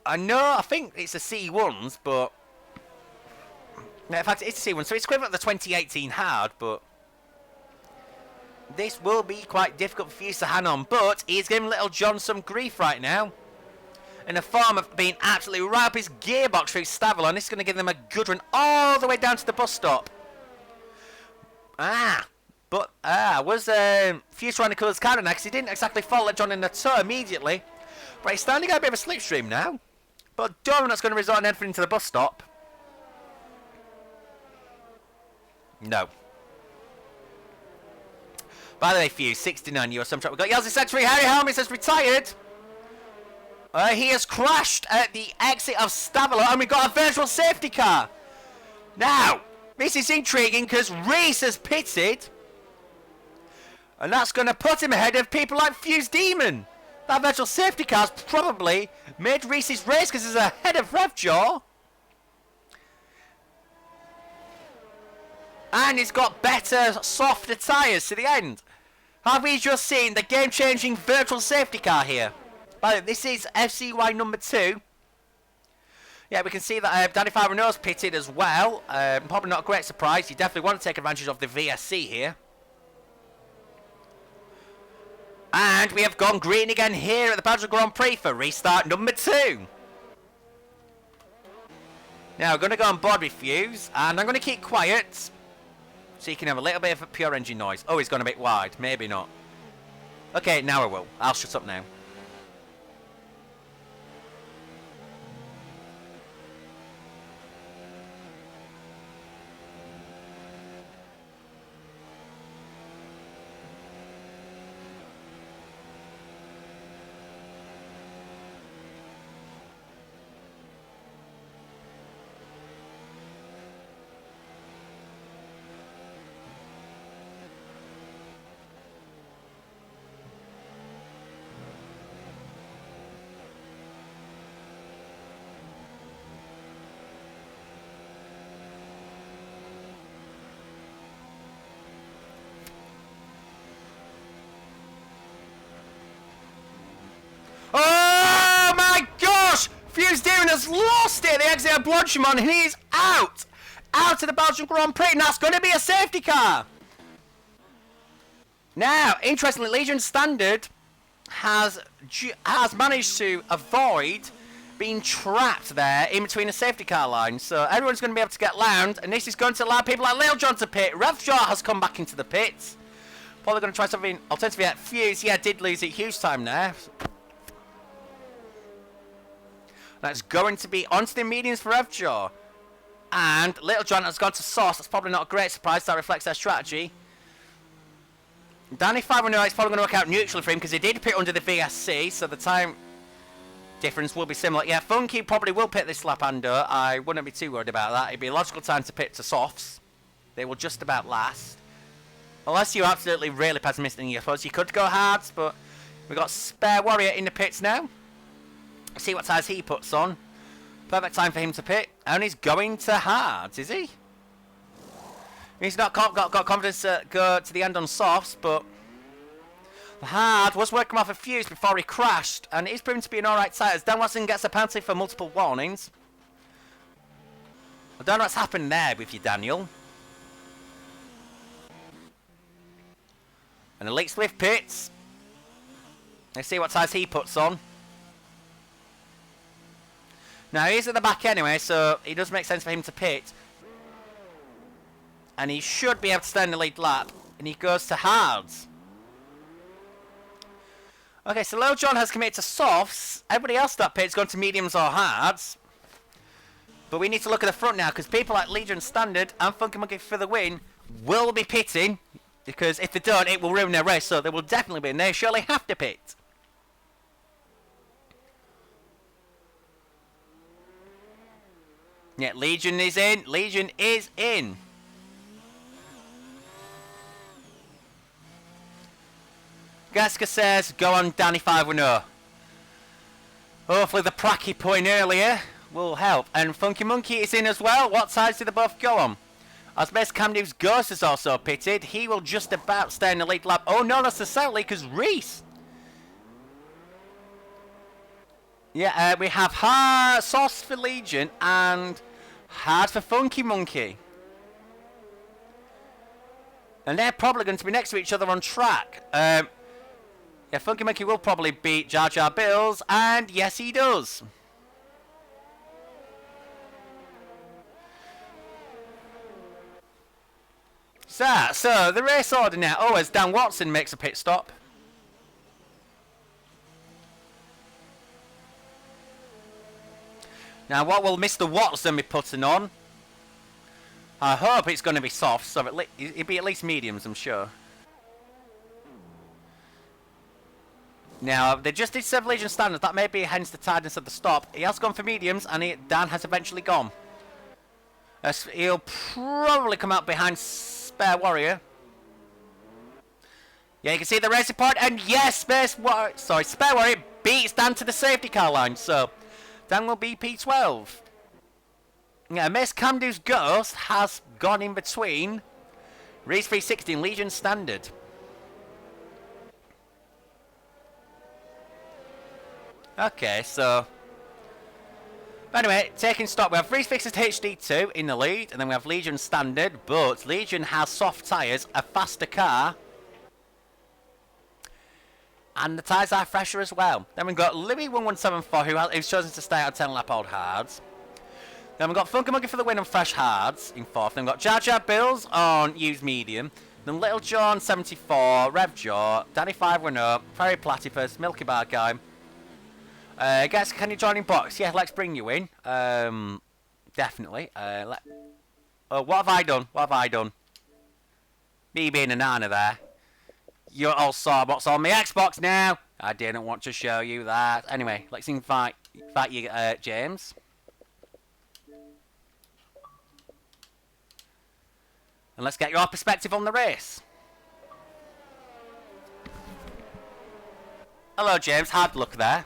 I think it's the C1s, but... No, in fact, it's a C1, so it's equivalent to the 2018 hard, but... This will be quite difficult for Fuse to hang on, but he's giving Little John some grief right now. In the form of being absolutely right up his gearbox through Stavelon. This is going to give them a good run all the way down to the bus stop. Was Fuse trying to call his car next? He didn't exactly follow John in the toe immediately. But he's starting to get a bit of a slipstream now. But Donut's going to resort and everything to the bus stop. No. By the way, Fuse, 69 US some truck. We've got Yelzy Secretary Harry Helmis has retired. He has crashed at the exit of Stavelot, and we've got a virtual safety car. Now, this is intriguing because Reese has pitted. And that's going to put him ahead of people like Fuse Demon. That virtual safety car's probably made Reese's race because he's ahead of Revjaw. And he's got better, softer tyres to the end. Have we just seen the game-changing virtual safety car here? By the way, this is FCY number 2. Yeah, we can see that Danny Favreau's pitted as well. Probably not a great surprise. You definitely want to take advantage of the VSC here. And we have gone green again here at the Belgium Grand Prix for restart number 2. Now, I'm going to go on board with Fuse, and I'm going to keep quiet. So you can have a little bit of a pure engine noise. Oh, he's gone a bit wide. Maybe not. Okay, now I will. I'll shut up now. Oh my gosh! Fuse Demon has lost it at the exit of Blodgemon, and he's out! Out of the Belgian Grand Prix, and that's going to be a safety car! Now, interestingly, Legion Standard has managed to avoid being trapped there in between the safety car lines. So everyone's going to be able to get round, and this is going to allow people like Lil John to pit. Revjaw has come back into the pits. Probably going to try something alternative yet. Fuse, yeah, did lose it huge time there. That's going to be onto the mediums for Revjaw. And Little John has gone to Sauce. That's probably not a great surprise. That reflects their strategy. Danny 5-0 is probably going to work out neutral for him because he did pit under the VSC. So the time difference will be similar. Yeah, Funky probably will pit this lap under. I wouldn't be too worried about that. It'd be a logical time to pit to Softs. They will just about last. Unless you're absolutely really pessimistic, I suppose you could go hards. But we've got Spare Warrior in the pits now. See what tyres he puts on. Perfect time for him to pit. And he's going to hards, is he? He's not got confidence to go to the end on softs, but Hard was working off a fuse before he crashed, and it is proven to be an alright tyre as Dan Watson gets a penalty for multiple warnings. I don't know what's happened there with you, Daniel. And Elite Swift pits. Let's see what tyres he puts on. Now, he's at the back anyway, so it does make sense for him to pit. And he should be able to stay in the lead lap. And he goes to hards. Okay, so Lil John has committed to softs. Everybody else that pit's gone to mediums or hards. But we need to look at the front now, because people like Legion Standard and Funky Monkey for the win will be pitting. Because if they don't, it will ruin their race. So they will definitely be in. They surely have to pit. Yeah, Legion is in. Legion is in. Gaska says, go on Danny 5-0. Hopefully the Prix point earlier will help. And Funky Monkey is in as well. What sides did they both go on? As best Camden's Ghost is also pitted. He will just about stay in the lead lap. Oh, no, not necessarily, because Reese. Yeah, we have hard sauce for Legion and hard for Funky Monkey. And they're probably going to be next to each other on track. Yeah, Funky Monkey will probably beat Jar Jar Bills, and yes, he does. So the race order now. Oh, as Dan Watson makes a pit stop. Now, what will Mr. Watson be putting on? I hope it's going to be soft, so it'll be at least mediums, I'm sure. Now, they just did 7 Legion standards. That may be hence the tiredness of the stop. He has gone for mediums, and Dan has eventually gone. He'll probably come out behind Spare Warrior. Yeah, you can see the racing point, and yes, Spare Warrior beats Dan to the safety car line, so Dan will be P12. Yeah, Miss Camden's Ghost has gone in between Race 360 and Legion Standard. Okay, so anyway, taking stock, we have Race Fixed HD2 in the lead, and then we have Legion Standard, but Legion has soft tyres, a faster car, and the tyres are fresher as well. Then we've got Louis1174 who's chosen to stay out 10 lap old hards. Then we've got Funky Monkey for the win on fresh hards in 4th. Then we've got Jar Jar Bills on used medium. Then Little John 74, Rev Jaw, Danny 510, Fairy Platypus, Milky Bar Guy. Guys, can you join in box? Yeah, let's bring you in. Definitely. Oh, what have I done? What have I done? Me being a nana there. You all saw what's on my Xbox now. I didn't want to show you that. Anyway, let's invite you, James. And let's get your perspective on the race. Hello, James. Hard luck there.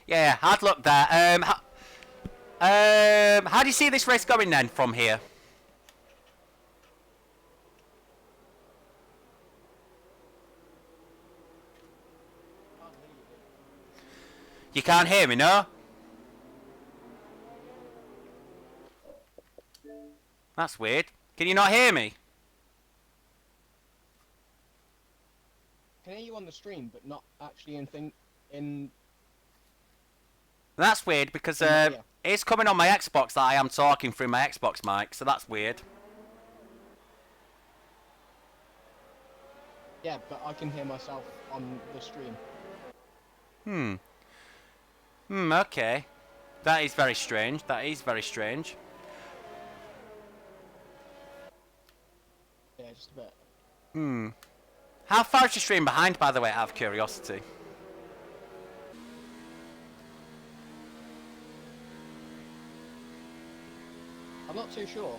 Yeah, hard luck there. How do you see this race going then from here? You can't hear me, no? That's weird. Can you not hear me? I can hear you on the stream, but not actually in. That's weird because it's coming on my Xbox that I am talking through my Xbox mic, so that's weird. Yeah, but I can hear myself on the stream. Okay. That is very strange. That is very strange. Yeah, just a bit. How far is your stream behind, by the way, out of curiosity? I'm not too sure.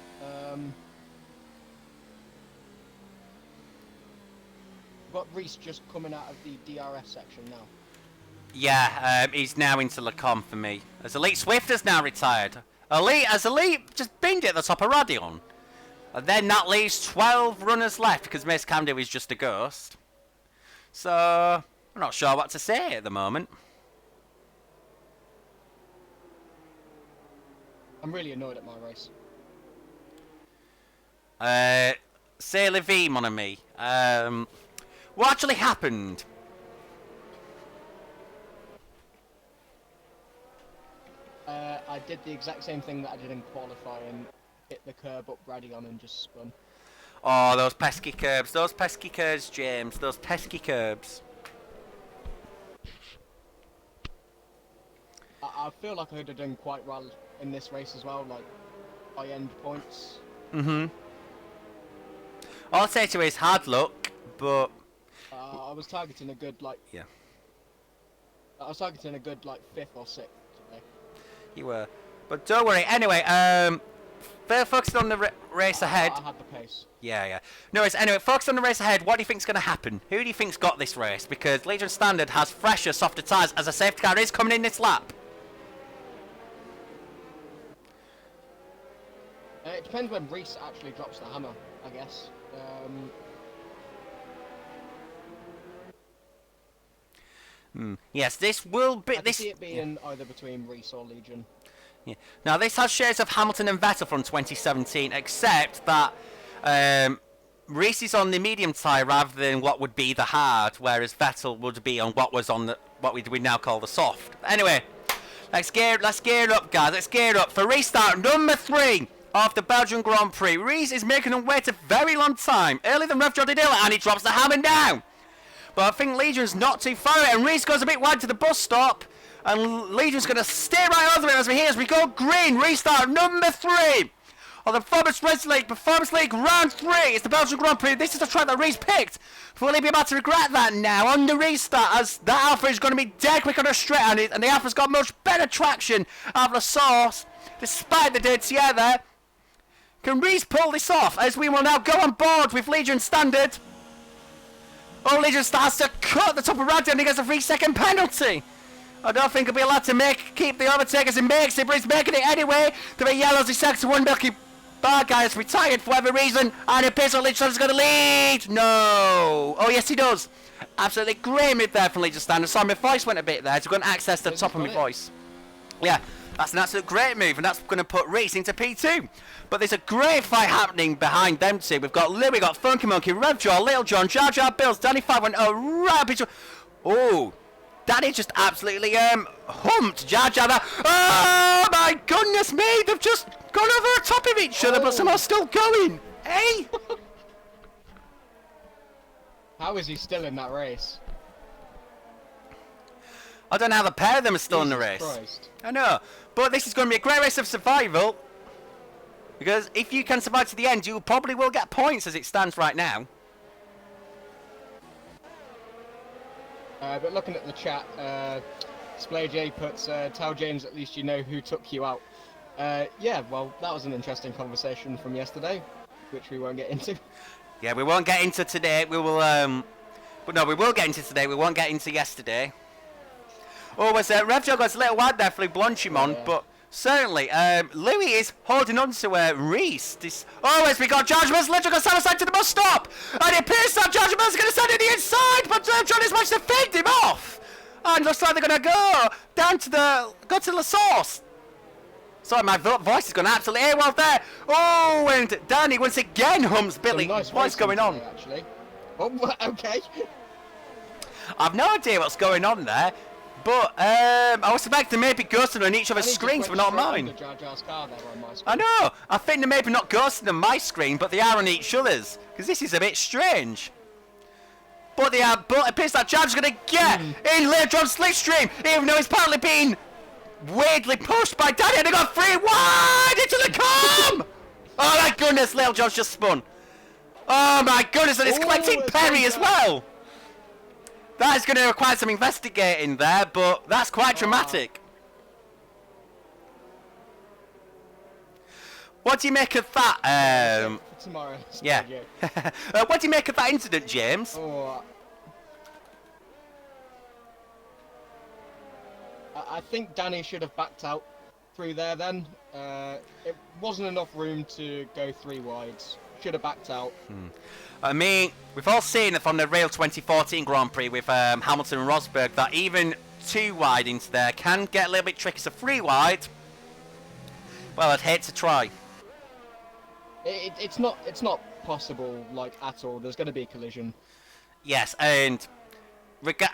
We've got Reese just coming out of the DRS section now. Yeah, he's now into Lacombe for me. As Elite Swift has now retired. Elite just binged it at the top of Radion. And then that leaves 12 runners left because Mace Camden is just a ghost. So, I'm not sure what to say at the moment. I'm really annoyed at my race. C'est la vie, mon ami. What actually happened? I did the exact same thing that I did in qualifying. Hit the curb up Radion and just spun. Oh, those pesky curbs. Those pesky curbs, James. Those pesky curbs. I feel like I could have done quite well in this race as well, like high-end points. Mm-hmm. All I'd say to you is hard luck, but... I was targeting a good, like... Yeah. I was targeting a good, like, 5th or 6th today. You were. But don't worry. Anyway, they're focused on the race ahead. I had the pace. Yeah. No worries. Anyway, focus on the race ahead. What do you think's going to happen? Who do you think's got this race? Because Legion Standard has fresher, softer tyres as a safety car is coming in this lap. It depends when Reese actually drops the hammer, I guess. Yes, this will be... I can see it being either between Reese or Legion. Yeah. Now, this has shares of Hamilton and Vettel from 2017, except that Reese is on the medium tyre rather than what would be the hard, whereas Vettel would be on what was on the what we now call the soft. Anyway, let's gear up, guys. Let's gear up for restart number 3 of the Belgian Grand Prix. Reese is making him wait a very long time, earlier than Rev did earlier, and he drops the hammer down. But I think Legion's not too far away, and Reese goes a bit wide to the bus stop. And Legion's going to stay right over it as we go green. Restart number 3 of the Performance League Round 3. It's the Belgian Grand Prix. This is the track that Reese picked. Will he be about to regret that now on the restart, as that Alpha is going to be dead quick on a straight, and the Alpha's got much better traction out of the source, despite the dirty air there. Can Reese pull this off, as we will now go on board with Legion Standard? Oh, Legion starts to cut the top of Radion and he gets a 3-second penalty. I don't think he'll be allowed to keep the overtake as he makes it, but he's making it anyway. The yellows, he sacks one milky bar guy has retired for whatever reason, and it appears that Legion Standard's going to lead. No. Oh, yes, he does. Absolutely great move there from Legion Standard. Sorry, my voice went a bit there. So I'm going to access the top of my voice. Yeah, that's an absolute great move, and that's going to put Reese into P2. But there's a great fight happening behind them two. We've got Lou, we've got Funky Monkey, Revjaw, Little John, Jar Jar Bills, Danny 510, right up into... Oh, Danny just absolutely humped Jar Jar there. Oh my goodness me, they've just gone over the top of each other, but somehow still going. Hey? How is he still in that race? I don't know how the pair of them are still in the race. Christ. I know, but this is going to be a great race of survival. Because if you can survive to the end, you probably will get points as it stands right now. But looking at the chat, Splay J puts, tell James at least you know who took you out. Yeah, well, that was an interesting conversation from yesterday, which we won't get into. Yeah, we won't get into today. We will, but no, we will get into today. We won't get into yesterday. Oh, was Revjog was a little wide there for Blanchimon, yeah. But certainly, Louis is holding on to Reese. As we got Judgment's literally got side to the bus stop, and it appears that Judgment's going to send it the inside, but John has managed to fend him off, and looks like they're going to go down to the source. Sorry, my voice is going absolutely AWOL there. Oh, and Danny once again humps Billy. Nice what's going on? Today, actually. Oh, okay. I've no idea what's going on there. But I was expecting maybe ghosting on each other's screens, but not mine. I know. I think they're maybe not ghosting on my screen, but they are on each other's, because this is a bit strange. But they are. But it appears that Jar's going to get in later on slipstream, even though he's partly been weirdly pushed by Danny, and they got 3 wide into the comb. Oh my goodness, Little John's just spun. Oh my goodness, and it's collecting Perry as well. That is going to require some investigating there, but that's quite dramatic. What do you make of that? Tomorrow. Yeah. What do you make of that incident, James? Oh, I think Danny should have backed out through there then. It wasn't enough room to go 3 wides. Should have backed out. I mean, we've all seen it from the Rail 2014 Grand Prix with Hamilton and Rosberg that even 2 wide into there can get a little bit tricky. So 3 wide, well, I'd hate to try. It's not possible, like, at all. There's going to be a collision. Yes, and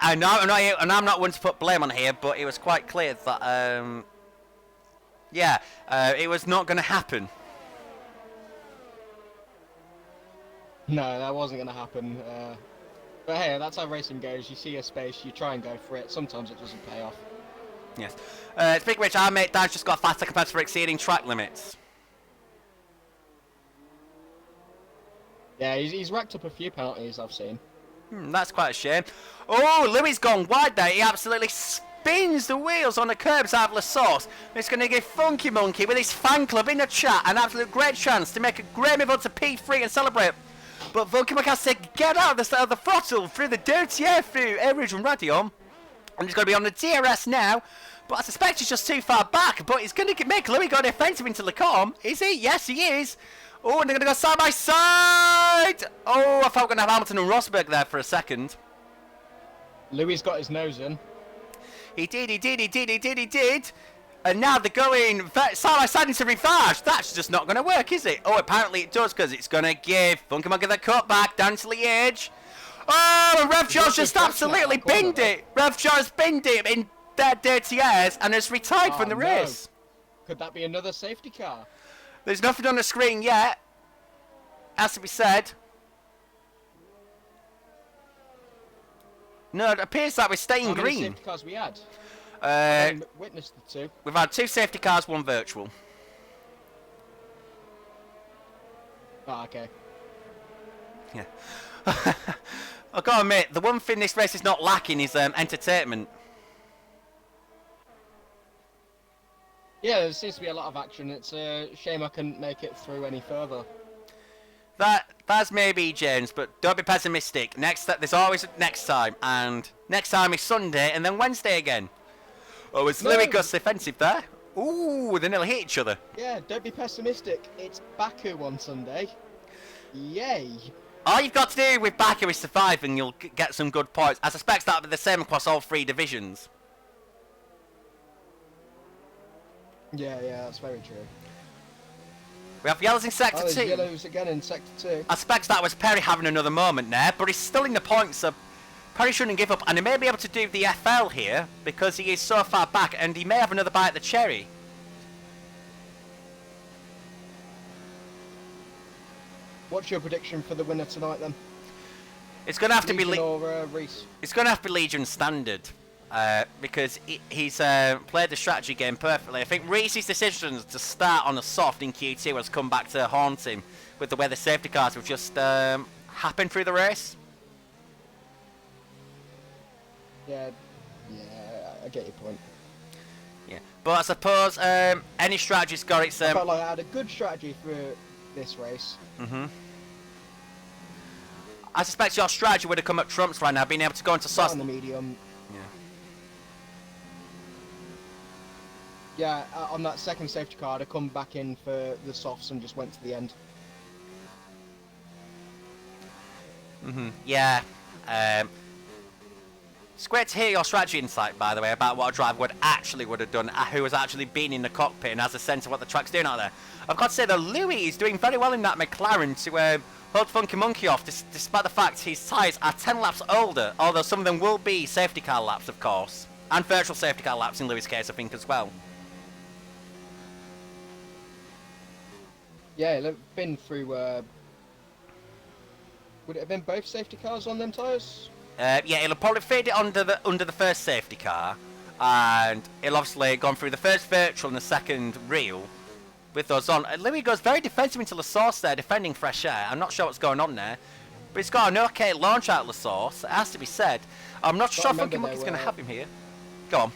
I'm not one to put blame on here, but it was quite clear that it was not going to happen. No, that wasn't going to happen. But hey, that's how racing goes. You see a space, you try and go for it. Sometimes it doesn't pay off. Yes. Speaking of which, our mate Dan's just got a 5-second penalty for exceeding track limits. Yeah, he's racked up a few penalties I've seen. That's quite a shame. Oh, Louis gone wide there. He absolutely spins the wheels on the curbs out of Lasauce. It's going to give Funky Monkey with his fan club in the chat an absolute great chance to make a great move on to P3 and celebrate. But Funky Monkey has to get out of the throttle through the dirty air through air region radio. And he's going to be on the DRS now. But I suspect he's just too far back. But he's going to make Louis go defensive into Lacombe. Is he? Yes, he is. Oh, and they're going to go side by side. Oh, I thought we were going to have Hamilton and Rosberg there for a second. Louis got his nose in. He did. And now they're going side by side into reverse. That's just not going to work, is it? Oh, apparently it does, because it's going to give Funky Monkey the cut back down to the edge. Oh, and Rev Joe's just absolutely binned it. Rev Joe's binned it in their dirty airs and has retired from the race. Could that be another safety car? There's nothing on the screen yet. Has to be said. No, it appears that we're staying green. How many safety cars we had? I witnessed the 2. We've had 2 safety cars, 1 virtual. Oh, okay. Yeah. I've got to admit, the one thing this race is not lacking is entertainment. Yeah, there seems to be a lot of action. It's a shame I couldn't make it through any further. That's maybe, James, but don't be pessimistic. There's always next time, and next time is Sunday, and then Wednesday again. Oh, it's Louis Gus defensive there. Ooh, they nearly hit each other. Yeah, don't be pessimistic. It's Baku on Sunday. Yay. All you've got to do with Baku is survive, and you'll get some good points. I suspect that'll be the same across all 3 divisions. Yeah, that's very true. We have yellows in Sector 2. Yellows again in Sector 2. I suspect that was Perry having another moment there, but he's still in the points, so Perry shouldn't give up. And he may be able to do the FL here, because he is so far back, and he may have another bite at the cherry. What's your prediction for the winner tonight, then? It's going to have to be Reese. It's going to have to be Legion Standard. Because he's played the strategy game perfectly. I think Reese's decision to start on a soft in Q2 has come back to haunt him with the way the safety cars have just happened through the race. Yeah, I get your point. Yeah, but I suppose any strategy's got its... I felt like I had a good strategy for this race. I suspect your strategy would have come up trumps right now, being able to go into soft... on the medium. Yeah. Yeah, on that second safety car, I come back in for the softs and just went to the end. Yeah. It's great to hear your strategy insight, by the way, about what a driver would have done, who has actually been in the cockpit and has a sense of what the track's doing out there. I've got to say that Louis is doing very well in that McLaren to hold Funky Monkey off, despite the fact his tyres are 10 laps older, although some of them will be safety car laps, of course, and virtual safety car laps in Louis' case, I think, as well. Yeah, they've been through... would it have been both safety cars on them tyres? Yeah, it'll probably fade it under the first safety car, and it'll obviously gone through the first virtual and the second real with those on. Louis goes very defensive into Lasauce there, defending fresh air. I'm not sure what's going on there, but he's got an okay launch out Lasauce, it has to be said. I'm not sure Funky Monkey's going to have him here. Go on.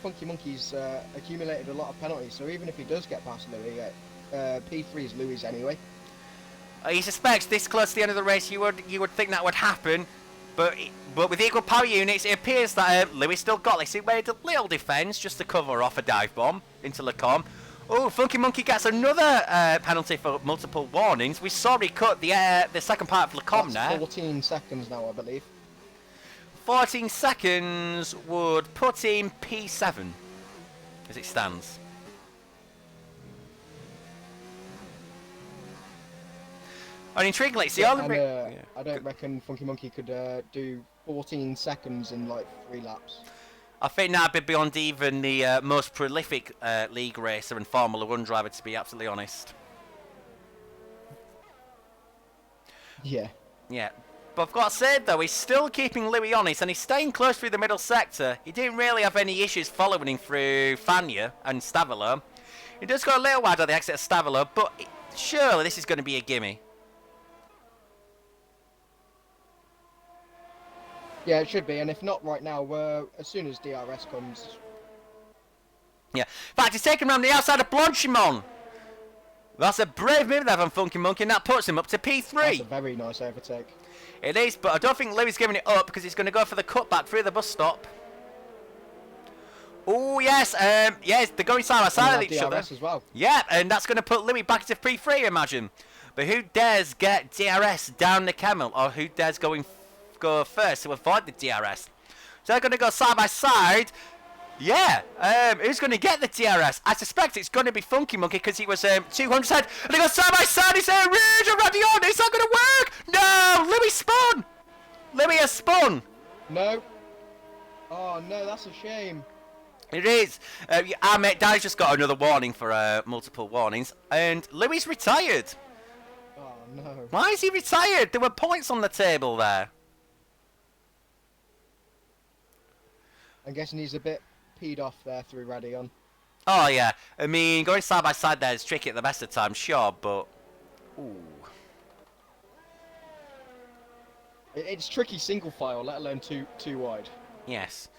Funky Monkey's accumulated a lot of penalties, so even if he does get past Louis, P3 is Louis anyway. He suspects this close to the end of the race, you would think that would happen. But with equal power units, it appears that Lewis still got this. He made a little defence just to cover off a dive bomb into Lacombe. Oh, Funky Monkey gets another penalty for multiple warnings. We saw he cut the second part of Lacombe there. That's 14 seconds now, I believe. 14 seconds would put him P7 as it stands. And intriguingly, it's the only... I don't reckon Funky Monkey could do 14 seconds in like 3 laps. I think that'd be beyond even the most prolific league racer and Formula 1 driver, to be absolutely honest. Yeah. Yeah. But I've got to say, though, he's still keeping Louis honest, and he's staying close through the middle sector. He didn't really have any issues following him through Fania and Stavilo. He does go a little wide at the exit of Stavilo, but surely this is going to be a gimme. Yeah, it should be, and if not right now, as soon as DRS comes... Yeah. In fact, he's taken around the outside of Blanchimont. That's a brave move there from Funky Monkey, and that puts him up to P3. That's a very nice overtake. It is, but I don't think Louis is giving it up because he's going to go for the cutback through the bus stop. Oh, yes. Yes, they're going side by side with each other. As well. Yeah, and that's going to put Louis back into P3, I imagine. But who dares get DRS down the camel, or who dares go first to avoid the DRS? So they're going to go side by side. Yeah, who's going to get the DRS? I suspect it's going to be Funky Monkey because he was 200 ahead. And they go side by side. He's Rouge and Radion. It's not going to work. No, Louis spun. Louis has spun. No. Oh, no, that's a shame. It is. Our mate Danny's just got another warning for multiple warnings. And Louis retired. Oh, no. Why is he retired? There were points on the table there. I'm guessing he's a bit peed off there through Radion. Oh, yeah. I mean, going side by side there is tricky at the best of times, sure, but... Ooh. It's tricky single file, let alone too wide. Yes.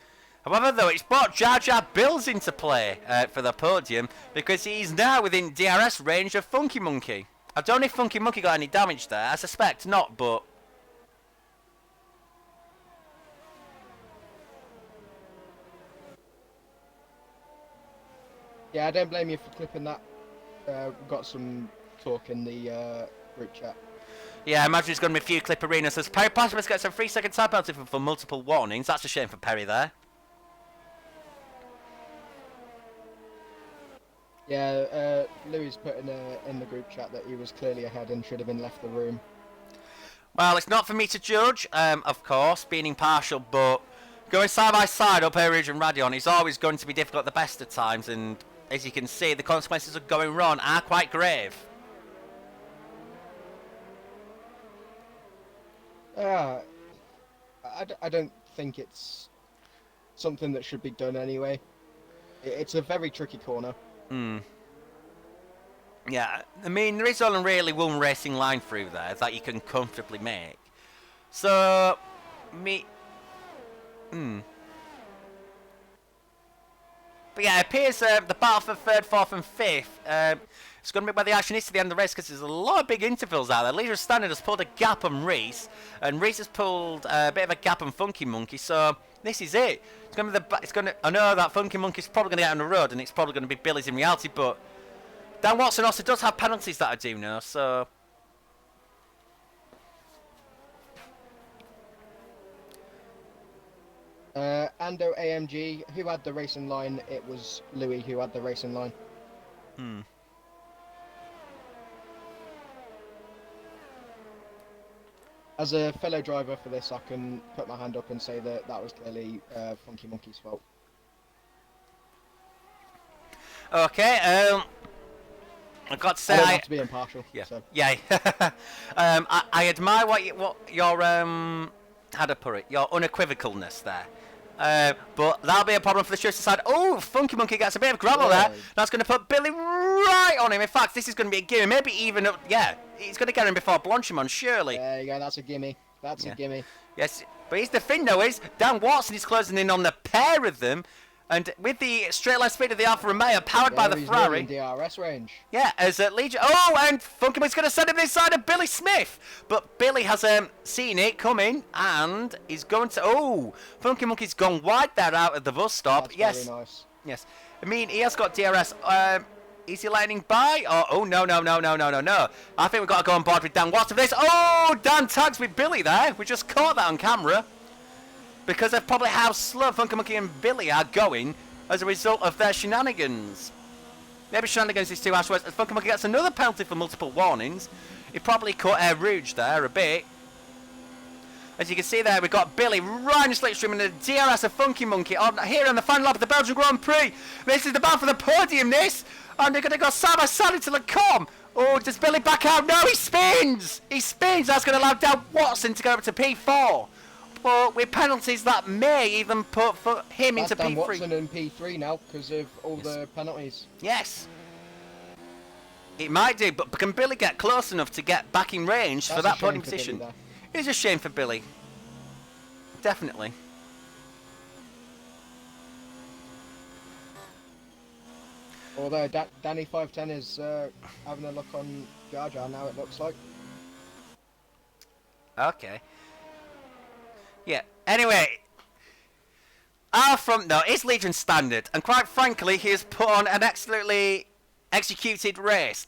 However, though, it's brought Jar Jar Bills into play for the podium because he's now within DRS range of Funky Monkey. I don't know if Funky Monkey got any damage there. I suspect not, but... Yeah, I don't blame you for clipping that. Got some talk in the group chat. Yeah, I imagine it's going to be a few clip arenas. As Perry Platypus gets a 3-second time penalty for multiple warnings. That's a shame for Perry there. Yeah, Louis put in the group chat that he was clearly ahead and should have been left the room. Well, it's not for me to judge, of course, being impartial, but going side by side up Air Rouge and Radion is always going to be difficult at the best of times, and as you can see, the consequences of going wrong are quite grave. I don't think it's something that should be done anyway. It's a very tricky corner. Yeah, I mean, there is only really one racing line through there that you can comfortably make. So, But yeah, it appears the battle for 3rd, 4th and 5th, it's going to be where the action is to the end of the race because there's a lot of big intervals out there. Leader Standard has pulled a gap on Reese, and Reese has pulled a bit of a gap on Funky Monkey, so this is it. It's going to be I know that Funky Monkey's probably going to get on the road, and it's probably going to be Billy's in reality, but Dan Watson also does have penalties that I do know, so... Ando AMG, who had the racing line? It was Louis who had the racing line. As a fellow driver for this, I can put my hand up and say that that was clearly Funky Monkey's fault. Okay, I've got to say I don't have to be impartial. Yeah, So. yeah. I admire what your how to put it, your unequivocalness there. But that'll be a problem for the Schuster side. Oh, Funky Monkey gets a bit of gravel there. That's going to put Billy right on him. In fact, this is going to be a gimme. Maybe even up. Yeah, he's going to get him before Blanchimont, surely. There you go. That's a gimme. That's a gimme. Yes, but here's the thing, though, is Dan Watson is closing in on the pair of them. And with the straight line speed of the Alfa Romeo, powered by the He's Ferrari. nearly in DRS range. Yeah, as Legion. Oh, and Funky Monkey's going to send him inside of Billy Smith. But Billy has seen it coming, and he's going to. Oh, Funky Monkey's gone wide there out at the bus stop. That's yes. very nice. Yes. I mean, he has got DRS. Is he lightning by? Oh, no. I think we've got to go on board with Dan Watson for this. Oh, Dan tags with Billy there. We just caught that on camera. Because of probably how slow Funky Monkey and Billy are going as a result of their shenanigans. Maybe shenanigans is too harsh words. Funky Monkey gets another penalty for multiple warnings. He probably caught Air Rouge there a bit. As you can see there, we've got Billy right in the slipstream and the DRS of Funky Monkey on here on the final lap of the Belgian Grand Prix. This is the battle for the podium, this. And they're going to go side by side until they come. Oh, does Billy back out? No, he spins. He spins. That's going to allow Dan Watson to go up to P4. But with penalties, that may even put him into Dan P3. Watson in P3 now because of all the penalties. Yes. It might do, but can Billy get close enough to get back in range for that podium position? It is a shame for Billy. Definitely. Although Danny 510 is having a look on Jar Jar now, it looks like. Okay. Yeah. Anyway, our front though is Legion standard, and quite frankly, he has put on an absolutely executed race.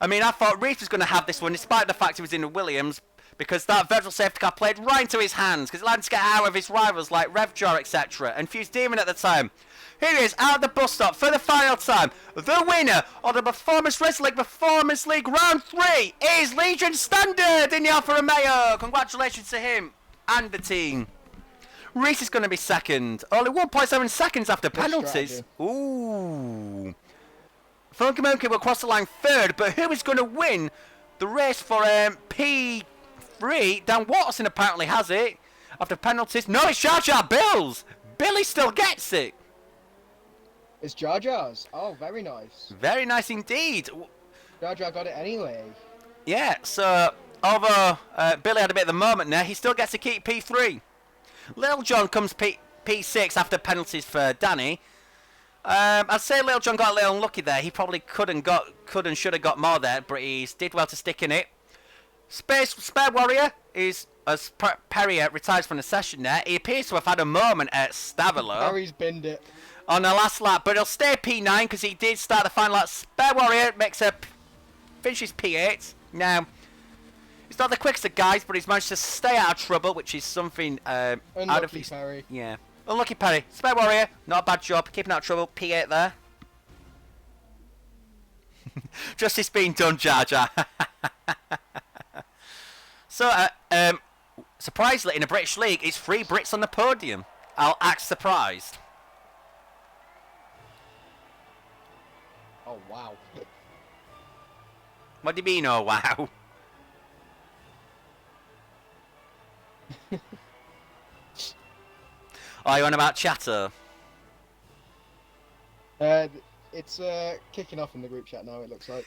I mean, I thought Reese was going to have this one, despite the fact he was in the Williams, because that virtual safety car played right into his hands, because it allowed him to get out of his rivals like Revjar, etc., and Fuse Demon at the time. Here he is, out of the bus stop for the final time. The winner of the Performance League Round 3 is Legion Standard in the Alfa Romeo. Congratulations to him and the team. Reese is going to be second. Only 1.7 seconds after penalties. Ooh. Funky Monkey will cross the line third, but who is going to win the race for P3? Dan Watson apparently has it after penalties. No, it's Jar Jar Bills. Billy still gets it. It's Jar Jar's. Oh, very nice. Very nice indeed. Jar Jar got it anyway. Yeah, so although Billy had a bit of the moment there, he still gets to keep P3. Little John comes P6 after penalties for Danny. I'd say Little John got a little unlucky there. He probably could and should have got more there, but he did well to stick in it. Spare Warrior is, as Perry retires from the session there, he appears to have had a moment at Stavilo. Perry's binned it. On the last lap, but he'll stay P9 because he did start the final lap. Spare Warrior finishes P8. Now, he's not the quickest of guys, but he's managed to stay out of trouble, which is something out of his... Perry. Yeah. Unlucky Perry. Spare Warrior, not a bad job, keeping out of trouble. P8 there. Justice being done, Jar Jar. So, surprisingly, in the British League, it's 3 Brits on the podium. I'll act surprised. Oh, wow. What do you mean, oh wow? Are you on about chatter? It's kicking off in the group chat now, it looks like.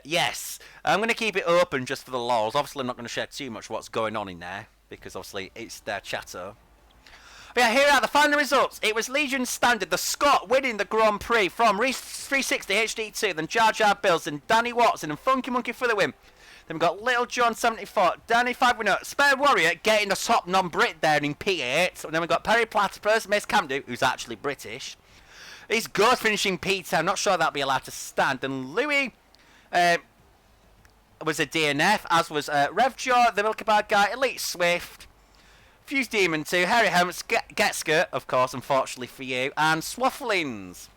Yes. I'm going to keep it open just for the laws. Obviously, I'm not going to share too much what's going on in there, because obviously it's their chatter. But yeah, here are the final results. It was Legion Standard, the Scot winning the Grand Prix from Reese 360 HD2, then Jar Jar Bills, then Danny Watson, and Funky Monkey for the win. Then we've got Little John 74, Danny 5 winner, Spare Warrior getting the top non-Brit there in P8. And then we've got Perry Platypus, Miss Camden, who's actually British. He's Ghost finishing P10, not sure that'll be allowed to stand. And Louis was a DNF, as was Revjaw, the Milky Bar guy, Elite Swift, Fuse Demon 2, Harry Helmets, Getsker, of course, unfortunately for you, and Swafflings.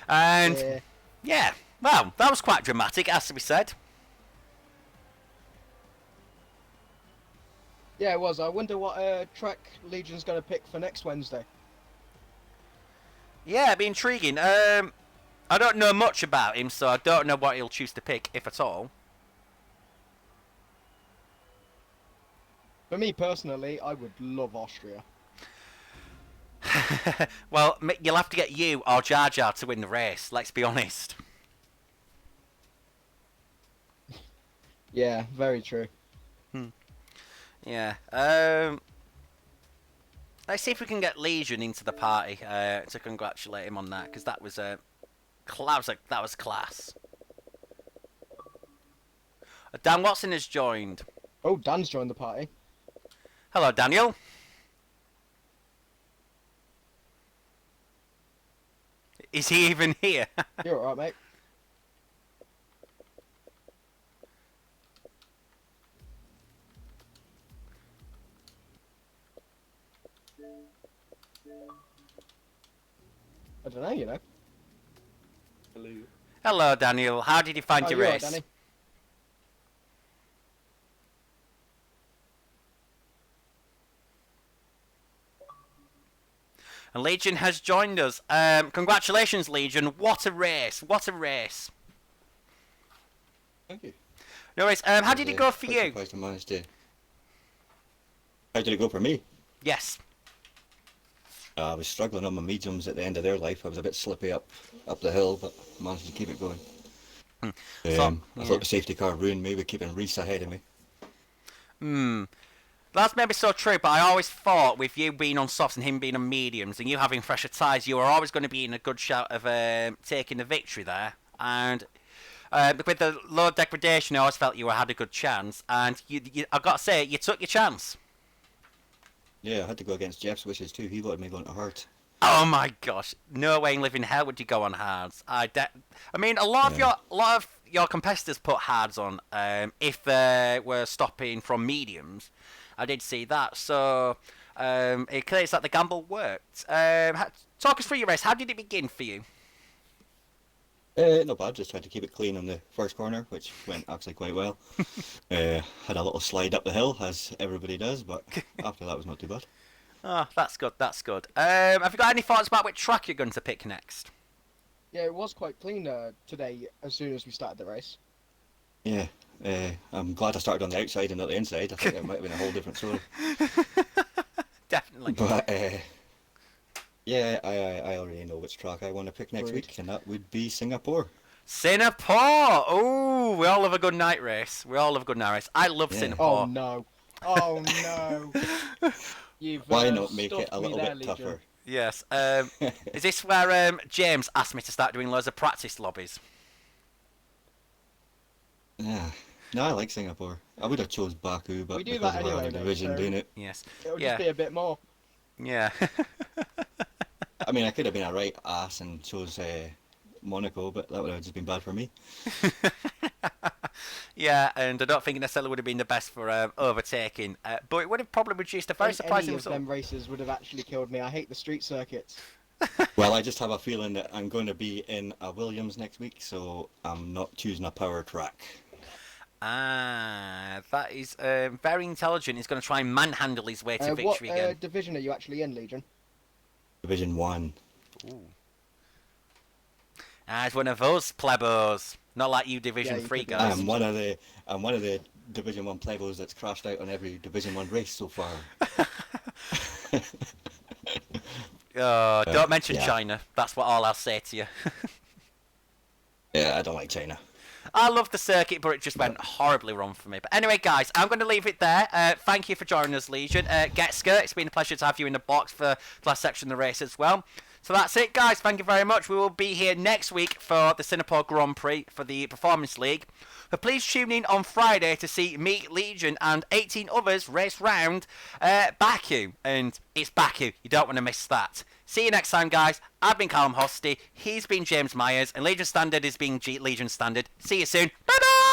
And, yeah, well, that was quite dramatic, it has to be said. Yeah, it was. I wonder what track Legion's going to pick for next Wednesday. Yeah, it'd be intriguing. I don't know much about him, so I don't know what he'll choose to pick, if at all. For me personally, I would love Austria. Well, you'll have to get you or Jar Jar to win the race, let's be honest. Yeah, very true. Yeah. Let's see if we can get Legion into the party to congratulate him on that, because that was that was class. Dan Watson has joined. Oh, Dan's joined the party. Hello, Daniel. Is he even here? You're alright, mate. I don't know, you know. Hello. Hello, Daniel. How did you find your you're race? alright, Danny. And Legion has joined us. Congratulations, Legion. What a race. What a race. Thank you. No worries. How did it go for Quite you? surprised I managed to. How did it go for me? Yes. I was struggling on my mediums at the end of their life. I was a bit slippy up the hill, but managed to keep it going. I thought the safety car ruined me with keeping Reese ahead of me. That's maybe so true, but I always thought with you being on softs and him being on mediums and you having fresher tyres, you were always going to be in a good shout of taking the victory there. And with the low degradation, I always felt you had a good chance. And I've got to say, you took your chance. Yeah, I had to go against Jeff's wishes too. He wanted me going to hard. Oh my gosh! No way in living hell would you go on hards. I mean, a lot of your competitors put hards on if they were stopping from mediums. I did see that, so it clears that the gamble worked. Talk us through your race. How did it begin for you? Not bad, just tried to keep it clean on the first corner, which went actually quite well. Had a little slide up the hill, as everybody does, but after that was not too bad. Oh, that's good, that's good. Have you got any thoughts about which track you're going to pick next? Yeah, it was quite clean today as soon as we started the race. Yeah, I'm glad I started on the outside and not the inside. I think it might have been a whole different story. Definitely. But, yeah, I already know which track I want to pick next Agreed. week, and that would be Singapore. Singapore! Ooh, we all love a good night race. We all love a good night race. I love Yeah. Singapore. Oh no. Oh no. You've Why not make it stuffed a me little there, bit Legion. tougher? Yes. Is this where James asked me to start doing loads of practice lobbies? Yeah. No, I like Singapore. I would have chose Baku, but We do because that of our anyway, other mate, division so- doing it. Yes. It'll Yeah. just be a bit more. Yeah. I mean, I could have been a right ass and chose Monaco, but that would have just been bad for me. Yeah, and I don't think it necessarily would have been the best for overtaking, but it would have probably produced a very Any surprising of result. them races would have actually killed me. I hate the street circuits. Well, I just have a feeling that I'm going to be in a Williams next week, so I'm not choosing a power track. Ah, that is very intelligent. He's going to try and manhandle his way to What victory again. division are you actually in, Legion? Division 1. Ooh. Ah, it's one of those plebos. Not like you, Division you 3 could be. guys. I'm one of the Division 1 plebos that's crashed out on every Division 1 race so far. Don't mention yeah. China. That's what all I'll say to you. Yeah, I don't like China. I love the circuit, but it just went horribly wrong for me. But anyway, guys, I'm going to leave it there. Thank you for joining us, Legion. Getsker, it's been a pleasure to have you in the box for the last section of the race as well. So that's it, guys. Thank you very much. We will be here next week for the Singapore Grand Prix for the Performance League. But please tune in on Friday to see me, Legion, and 18 others race round Baku. And it's Baku. You don't want to miss that. See you next time, guys. I've been Callum Hosty. He's been James Myers. And Legion Standard is being Legion Standard. See you soon. Bye-bye!